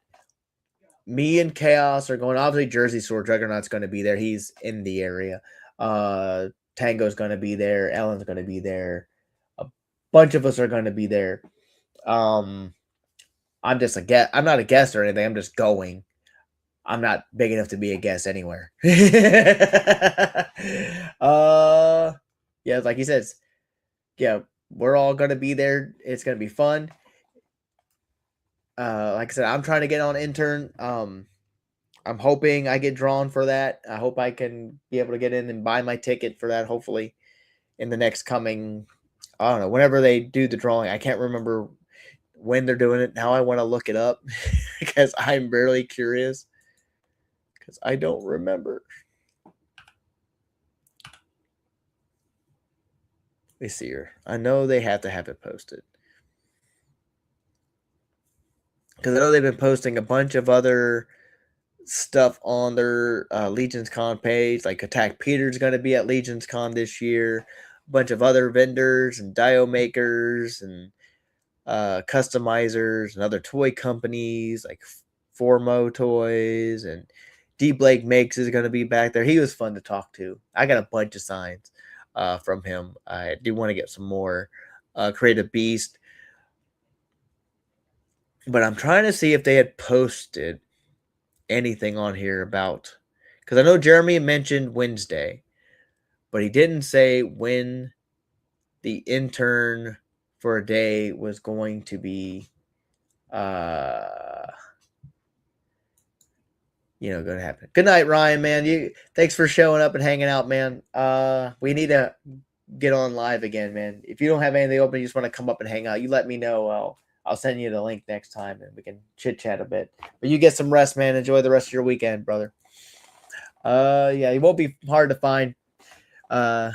me and Chaos are going. Obviously, Jersey Shore Juggernaut's going to be there. He's in the area. Tango's going to be there. Ellen's going to be there. A bunch of us are going to be there. I'm just a guest. I'm not a guest or anything. I'm just going. I'm not big enough to be a guest anywhere. Yeah, like he says, yeah, we're all gonna be there. It's gonna be fun. Like I said, I'm trying to get on intern. I'm hoping I get drawn for that. I hope I can be able to get in and buy my ticket for that. Hopefully, in the next coming, I don't know, whenever they do the drawing. I can't remember when they're doing it. Now I want to look it up because I'm really curious because I don't remember. Let me see here. I know they have to have it posted because I know they've been posting a bunch of other stuff on their Legion's Con page. Like Attack Peter's going to be at Legion's Con this year. A bunch of other vendors and dio makers and customizers and other toy companies like Formo Toys and D Blake Makes is going to be back there. He was fun to talk to. I got a bunch of signs from him. I do want to get some more. Creative Beast. But I'm trying to see if they had posted anything on here about, because I know Jeremy mentioned Wednesday, but he didn't say when the intern for a day was going to be going to happen. Good night, Ryan, man. Thanks for showing up and hanging out, man. We need to get on live again, man. If you don't have anything open, you just want to come up and hang out, you let me know. I'll send you the link next time and we can chit chat a bit. But you get some rest, man. Enjoy the rest of your weekend, brother. Yeah, he won't be hard to find. Yeah,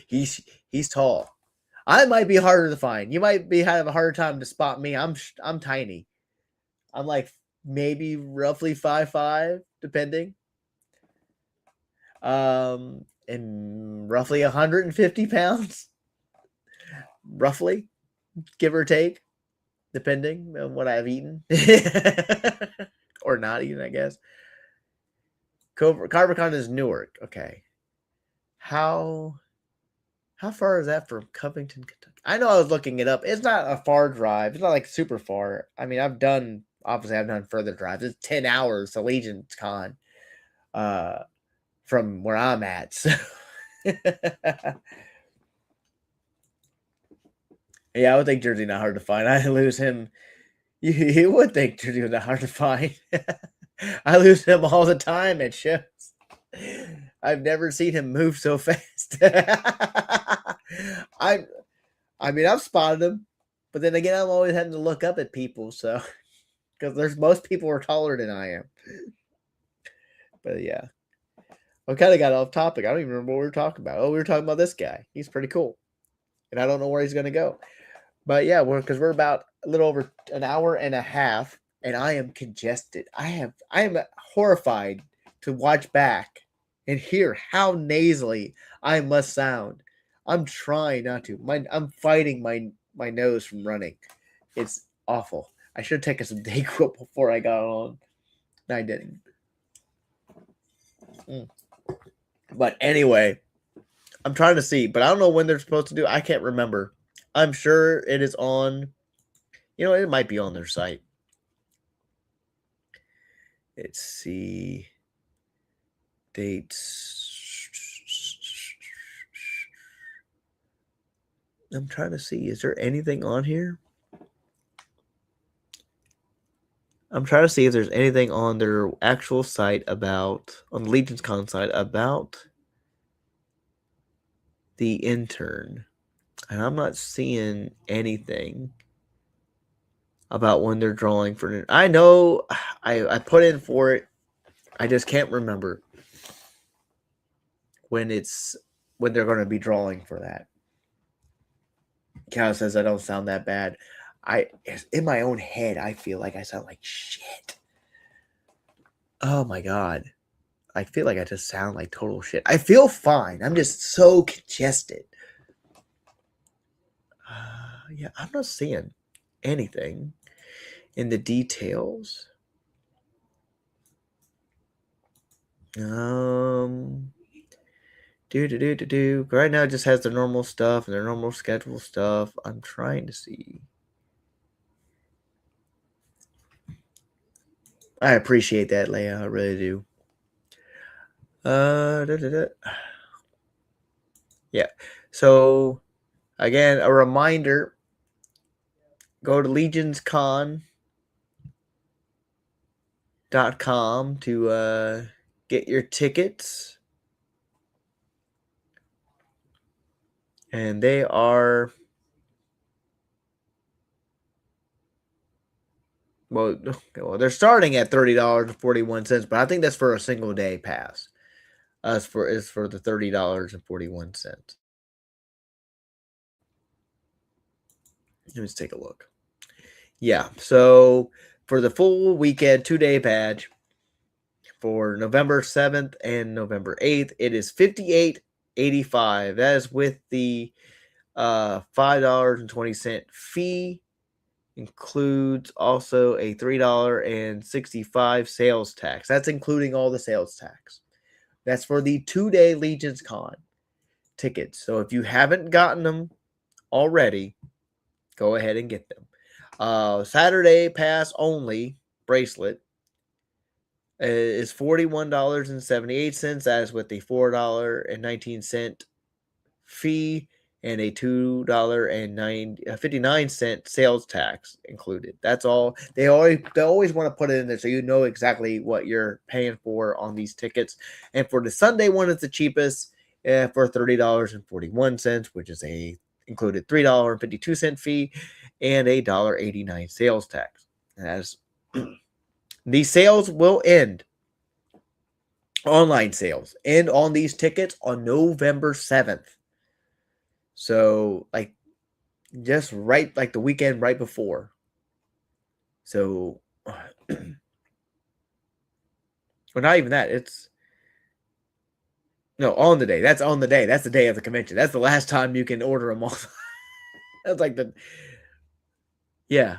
he's tall. I might be harder to find. You might be having a harder time to spot me. I'm tiny. I'm like maybe roughly 5'5", depending. And roughly 150 pounds, roughly, give or take, depending on what I've eaten or not eaten, I guess. CarverCon is Newark. Okay. How far is that from Covington, Kentucky? I know I was looking it up. It's not a far drive. It's not like super far. I mean, I've done further drives. It's 10 hours to Legion's Con from where I'm at. So yeah, I would think Jersey not hard to find. I lose him. You would think Jersey was not hard to find. I lose him all the time at shows. I've never seen him move so fast. I mean, I've spotted him, but then again, I'm always having to look up at people, so because most people are taller than I am. But yeah, I kind of got off topic. I don't even remember what we were talking about. Oh, we were talking about this guy. He's pretty cool, and I don't know where he's going to go. But yeah, because we're about a little over an hour and a half, and I am congested. I am horrified to watch back and hear how nasally I must sound. I'm trying not to. I'm fighting my nose from running. It's awful. I should have taken some Dayquil before I got on. I didn't. But anyway, I'm trying to see, but I don't know when they're supposed to do. I can't remember. I'm sure it is on. It might be on their site. Let's see. Dates. I'm trying to see. Is there anything on here? I'm trying to see if there's anything on their actual site on the Legion's Con site about the intern. And I'm not seeing anything about when they're drawing for it. I know I put in for it. I just can't remember when they're going to be drawing for that. Cal says I don't sound that bad. In my own head, I feel like I sound like shit. Oh my god. I feel like I just sound like total shit. I feel fine. I'm just so congested. Yeah, I'm not seeing. anything in the details. Right now it just has their normal stuff and their normal schedule stuff. I'm trying to see. I appreciate that, Leia. I really do. Yeah. So again, a reminder: go to legionscon.com to get your tickets, and they are well. They're starting at $30.41, but I think that's for a single day pass. Is for the $30.41. Let me just take a look. Yeah, so for the full weekend 2-day badge for November 7th and November 8th, it is $58.85. That is with the $5.20 fee. Includes also a $3.65 sales tax. That's including all the sales tax. That's for the 2-day Legions Con tickets. So if you haven't gotten them already, go ahead and get them. Saturday pass only bracelet is $41.78. That is with the $4.19 fee and a $2.59 sales tax included. That's all. They always want to put it in there so you know exactly what you're paying for on these tickets. And for the Sunday one, it's the cheapest for $30.41, which is a included $3.52 fee and a $1.89 sales tax. As these sales will end, online sales end on these tickets on November 7th. So, like, just right, like the weekend right before. So, well, not even that. It's no on the day. That's on the day. That's the day of the convention. That's the last time you can order them all. That's like yeah,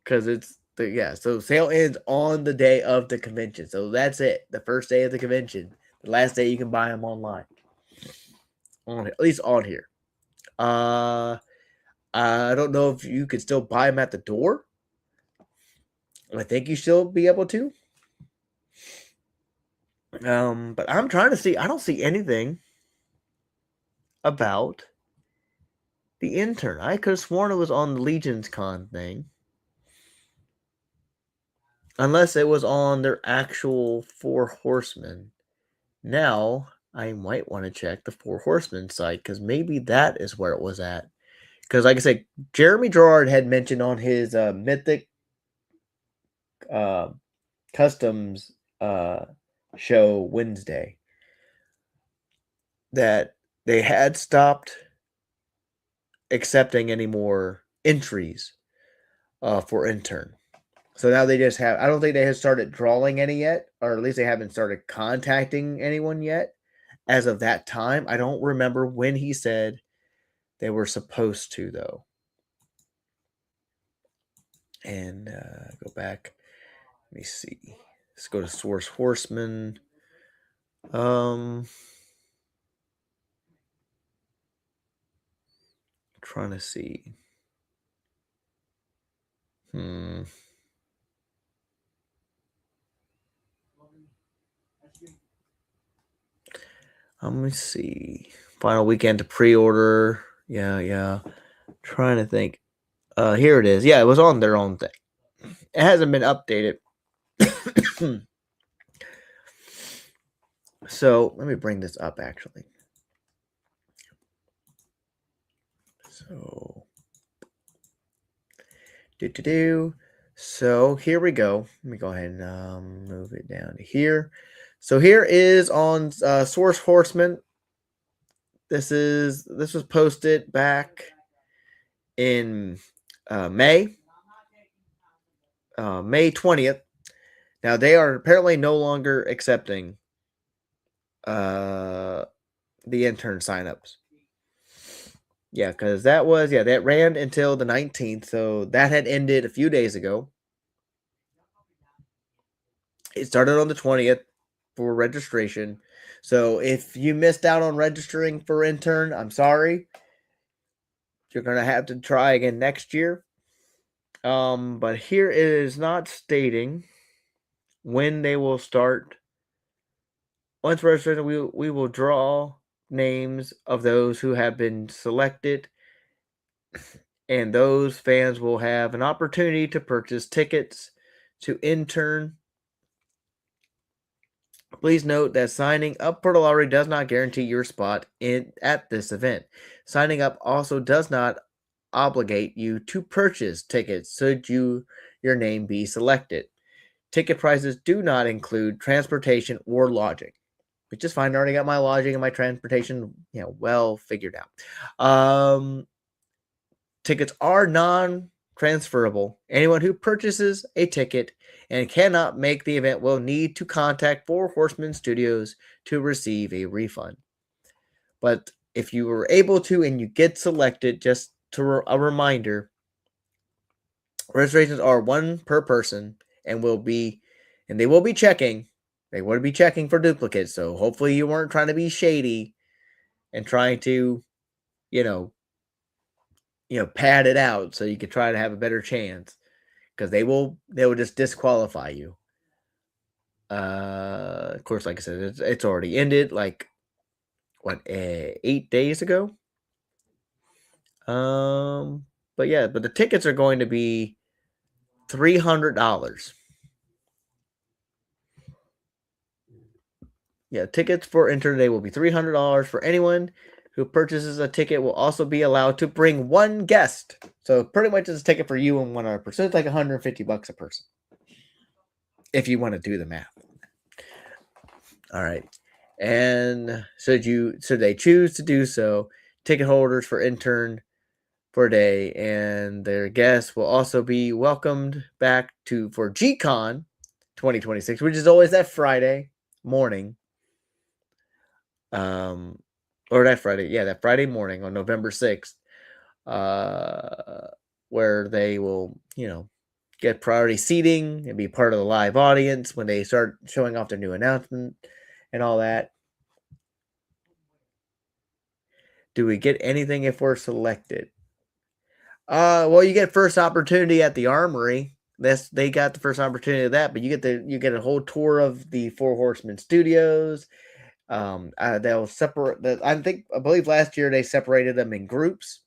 because it's So sale ends on the day of the convention. So that's it. The first day of the convention. The last day you can buy them online. At least on here. I don't know if you could still buy them at the door. I think you still be able to. But I'm trying to see. I don't see anything about the intern. I could have sworn it was on the Legions Con thing. Unless it was on their actual Four Horsemen. Now, I might want to check the Four Horsemen site because maybe that is where it was at. Because, like I said, Jeremy Gerard had mentioned on his Mythic Customs show Wednesday that they had stopped accepting any more entries for intern. So now they just have, I don't think they have started drawing any yet, or at least they haven't started contacting anyone yet as of that time. I don't remember when he said they were supposed to, though. And go back. Let me see. Let's go to Source Horseman. Trying to see. Let me see. Final weekend to pre-order. Yeah. Trying to think. Here it is. Yeah, it was on their own thing. It hasn't been updated. So let me bring this up actually. So So here we go. Let me go ahead and move it down to here. So here is on Source Horseman. This was posted back in May 20th. Now they are apparently no longer accepting the intern signups. Yeah, because that ran until the 19th. So that had ended a few days ago. It started on the 20th for registration. So if you missed out on registering for intern, I'm sorry. You're going to have to try again next year. But here it is not stating when they will start. Once registered, we will draw names of those who have been selected, and those fans will have an opportunity to purchase tickets to intern. Please note that signing up for the lottery does not guarantee your spot at this event. Signing up also does not obligate you to purchase tickets should your name be selected. Ticket prices do not include transportation or lodging, which is fine. I already got my lodging and my transportation, well figured out. Tickets are non-transferable. Anyone who purchases a ticket and cannot make the event will need to contact Four Horsemen Studios to receive a refund. But if you were able to and you get selected, just a reminder, registrations are one per person and they will be checking. They will be checking for duplicates. So hopefully you weren't trying to be shady and trying to, you know, pad it out so you could try to have a better chance, because they will just disqualify you. Of course, like I said, it's already ended. Like what, 8 days ago. But yeah, but the tickets are going to be $300. Yeah, tickets for Enter Day will be $300 for anyone who purchases a ticket. Will also be allowed to bring one guest. So pretty much it's a ticket for you and one other person. It's like $150 a person, if you want to do the math. All right. And should they choose to do so, ticket holders for intern for a day and their guests will also be welcomed back for GCon 2026, which is always that Friday morning. Or that Friday morning on November 6th, where they will, get priority seating and be part of the live audience when they start showing off their new announcement and all that. Do we get anything if we're selected? Well, you get first opportunity at the Armory. They got the first opportunity of that, but you get a whole tour of the Four Horsemen Studios. They'll separate. I believe last year they separated them in groups.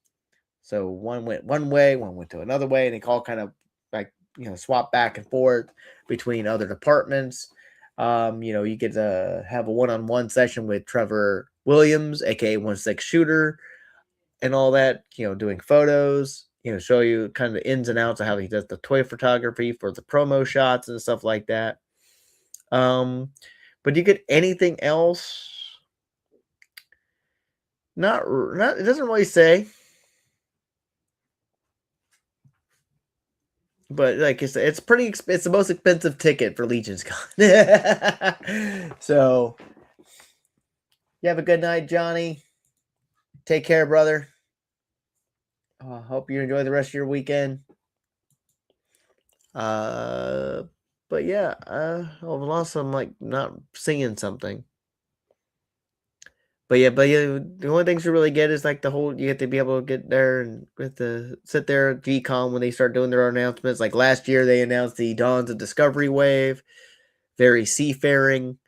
So one went one way, one went to another way, and they all kind of like swap back and forth between other departments. You get to have a one-on-one session with Trevor Williams, aka 1/6 Shooter, and all that, doing photos, show you kind of the ins and outs of how he does the toy photography for the promo shots and stuff like that. But do you get anything else? Not, it doesn't really say. But like it's it's the most expensive ticket for Legion's Con. So you have a good night, Johnny. Take care, brother. Hope you enjoy the rest of your weekend. But yeah, also I'm like not seeing something. But yeah, the only things you really get is like you have to be able to get there and have to sit there at GCon when they start doing their announcements. Like last year, they announced the Dawns of Discovery wave, very seafaring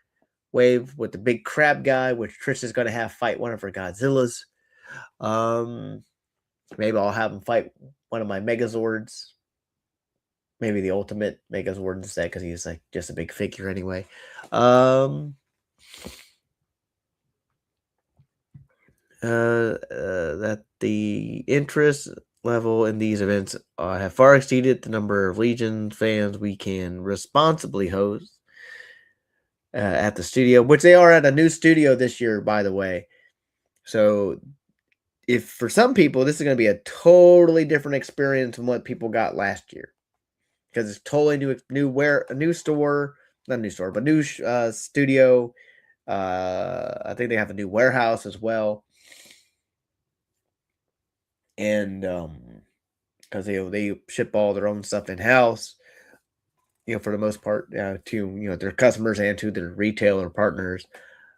wave with the big crab guy, which Trish is going to have fight one of her Godzillas. Maybe I'll have him fight one of my Megazords. Maybe the ultimate Megazord instead, because he's like just a big figure anyway. That the interest level in these events have far exceeded the number of Legion fans we can responsibly host at the studio, which they are at a new studio this year, by the way. So if for some people, this is going to be a totally different experience than what people got last year, because it's totally new store, not new store, but new studio. I think they have a new warehouse as well. and because they ship all their own stuff in house, for the most part, to their customers and to their retailer partners.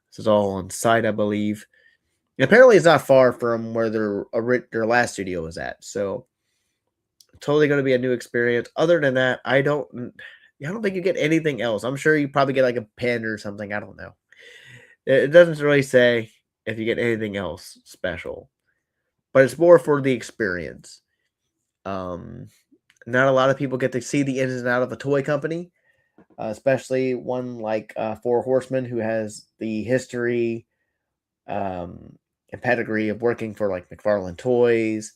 This is all on site, I believe. And apparently, it's not far from where their last studio was at. So totally going to be a new experience. Other than that, I don't think you get anything else. I'm sure you probably get like a pen or something. I don't know. It doesn't really say if you get anything else special, but it's more for the experience. Um, Not a lot of people get to see the ins and out of a toy company, especially one like Four Horsemen, who has the history and pedigree of working for like McFarlane Toys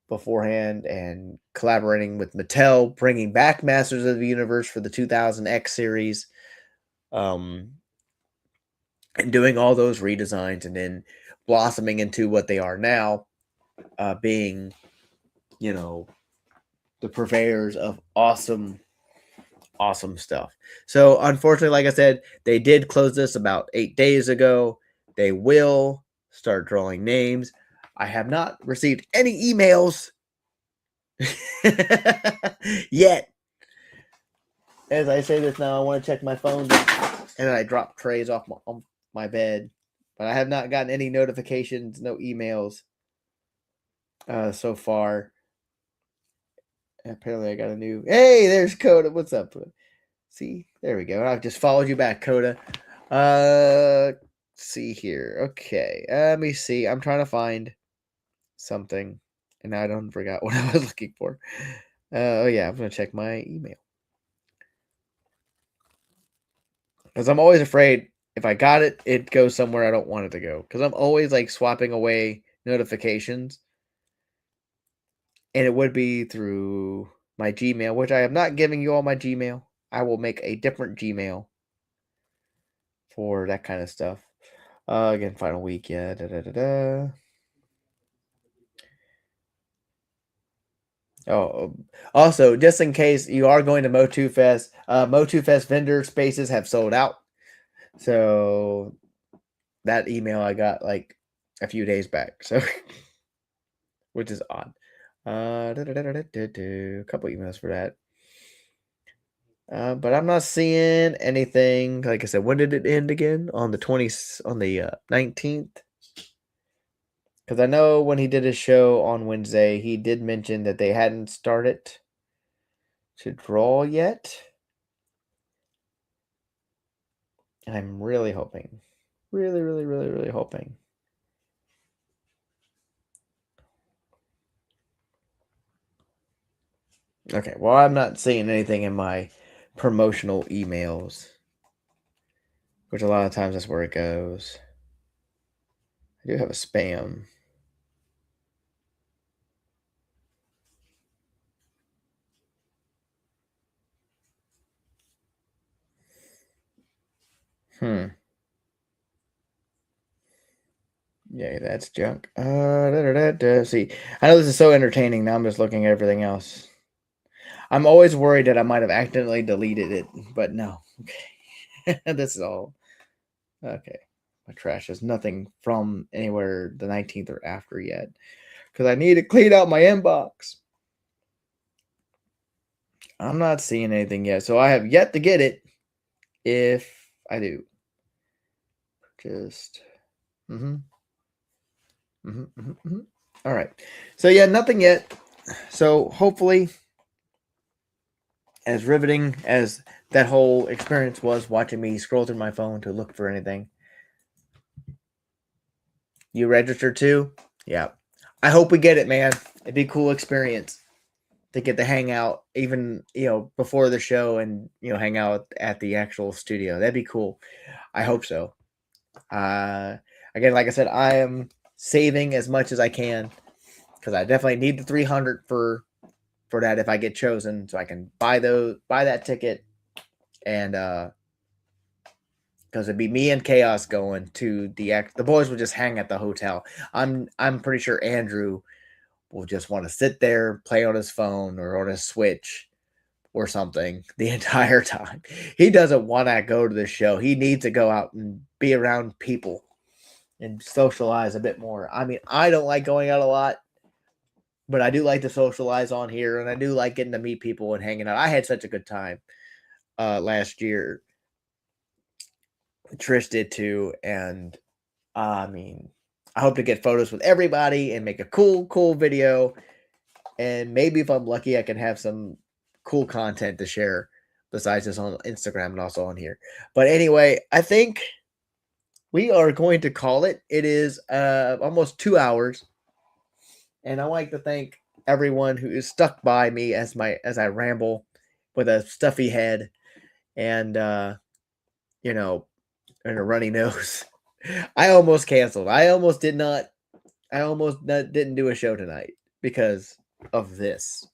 beforehand and collaborating with Mattel, bringing back Masters of the Universe for the 2000 X series, um, and doing all those redesigns, and then blossoming into what they are now, being, the purveyors of awesome stuff. So, unfortunately, like I said, they did close this about 8 days ago. They will start drawing names. I have not received any emails yet. As I say this now, I want to check my phone, and then I drop trays off on my bed. But I have not gotten any notifications, no emails so far. Apparently, I got a new. Hey, there's Coda. What's up? See, there we go. I've just followed you back, Coda. See here. Okay, let me see. I'm trying to find something, and I don't forgot what I was looking for. Oh yeah, I'm gonna check my email because I'm always afraid if I got it, it goes somewhere I don't want it to go. Because I'm always like swapping away notifications, and it would be through my Gmail, which I am not giving you all my Gmail. I will make a different Gmail for that kind of stuff. Again, final week, yeah. Oh, also, just in case you are going to Motu Fest, Motu Fest vendor spaces have sold out. So that email I got like a few days back. So, which is odd. A couple emails for that. But I'm not seeing anything. Like I said, when did it end again? On the 19th. Because I know when he did his show on Wednesday, he did mention that they hadn't started to draw yet. And I'm really hoping, really hoping. Okay, well, I'm not seeing anything in my promotional emails, which a lot of times that's where it goes. I do have a spam. Yeah, that's junk. See, I know this is so entertaining. Now I'm just looking at everything else. I'm always worried that I might have accidentally deleted it, but no. Okay. This is all. Okay. My trash is nothing from anywhere the 19th or after yet. Because I need to clean out my inbox. I'm not seeing anything yet. So I have yet to get it if I do. Just. All right. So yeah, nothing yet. So hopefully, as riveting as that whole experience was, watching me scroll through my phone to look for anything. You registered too? Yeah. I hope we get it, man. It'd be a cool experience to get to hang out, even before the show, and hang out at the actual studio. That'd be cool. I hope so. Again, like I said, I am saving as much as I can because I definitely need the 300 for that if I get chosen, so I can buy that ticket, and because it'd be me and Chaos going to the boys would just hang at the hotel. I'm pretty sure Andrew will just want to sit there, play on his phone or on his Switch or something the entire time. He doesn't want to go to the show. He needs to go out and be around people and socialize a bit more. I mean, I don't like going out a lot, But I do like to socialize on here, and I do like getting to meet people and hanging out. I had such a good time last year. Trish did too, and I mean, I hope to get photos with everybody and make a cool video. And maybe if I'm lucky, I can have some cool content to share besides this on Instagram and also on here. But anyway, I think we are going to call it. It is almost 2 hours. And I like to thank everyone who is stuck by me as I ramble with a stuffy head and you know, and a runny nose. I almost canceled. I almost didn't do a show tonight because of this.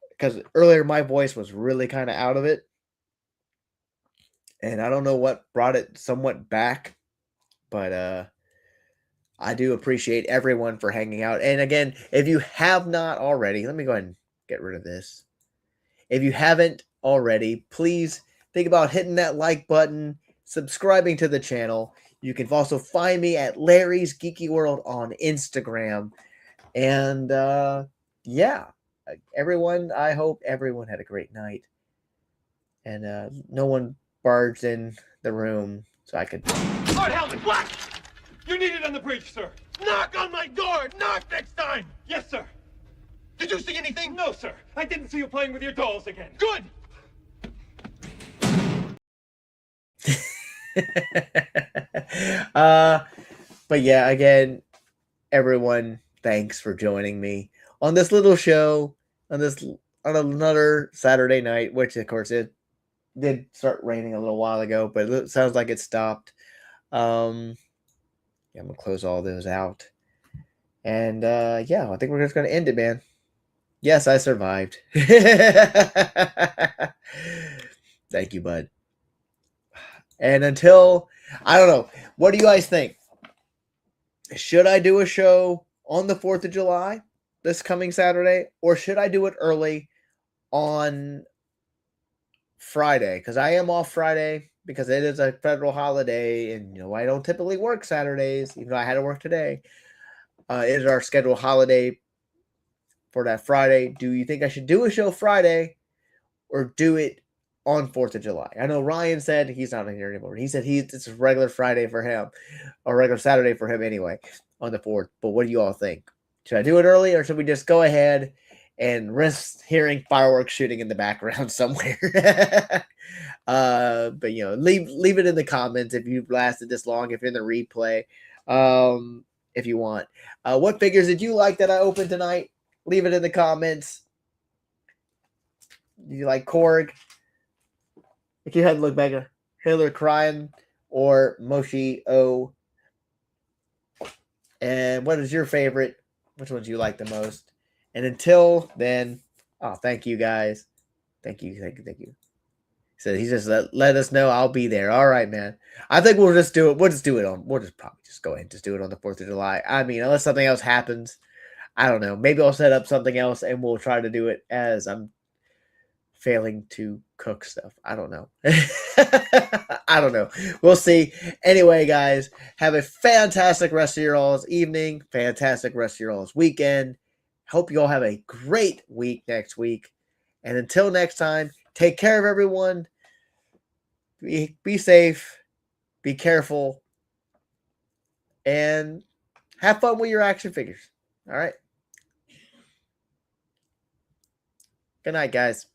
Because earlier my voice was really kind of out of it. And I don't know what brought it somewhat back, but I do appreciate everyone for hanging out. And again, if you have not already, let me go ahead and get rid of this. If you haven't already, please think about hitting that like button, subscribing to the channel. You can also find me at Larry's Geeky World on Instagram. And yeah, everyone, I hope everyone had a great night. And no one barged in the room so I could. Lord Helmet, what? You're needed on the bridge, sir. Knock on my door! Knock next time! Yes, sir. Did you see anything? No, sir. I didn't see you playing with your dolls again. Good! But yeah, again, everyone, thanks for joining me on this little show on another Saturday night, which of course it did start raining a little while ago, but it sounds like it stopped. Yeah, I'm gonna close all those out. And yeah, I think we're just gonna end it, man. Yes, I survived. Thank you, bud. And until I don't know, what do you guys think? Should I do a show on the 4th of July this coming Saturday, or should I do it early on Friday? Because I am off Friday because it is a federal holiday, and I don't typically work Saturdays, even though I had to work today. It is our scheduled holiday for that Friday. Do you think I should do a show Friday or do it on 4th of July? I know Ryan said he's not in here anymore. He said it's a regular Friday for him, or regular Saturday for him anyway, on the 4th. But what do you all think? Should I do it early, or should we just go ahead and risk hearing fireworks shooting in the background somewhere? But leave it in the comments if you've lasted this long, if you're in the replay, if you want. What figures did you like that I opened tonight? Leave it in the comments. Do you like Korg? If you had to look back at Hitler crying or Moshi O. And what is your favorite? Which ones you like the most? And until then, thank you guys. Thank you. So he just let us know I'll be there. All right, man. I think we'll just do it. We'll just probably just go ahead and just do it on the 4th of July. I mean, unless something else happens. I don't know. Maybe I'll set up something else and we'll try to do it as I'm failing to cook stuff. I don't know. I don't know. We'll see. Anyway, guys, have a fantastic rest of your all's evening. Fantastic rest of your all's weekend. Hope you all have a great week next week. And until next time, take care of everyone. Be safe. Be careful. And have fun with your action figures. All right. Good night, guys.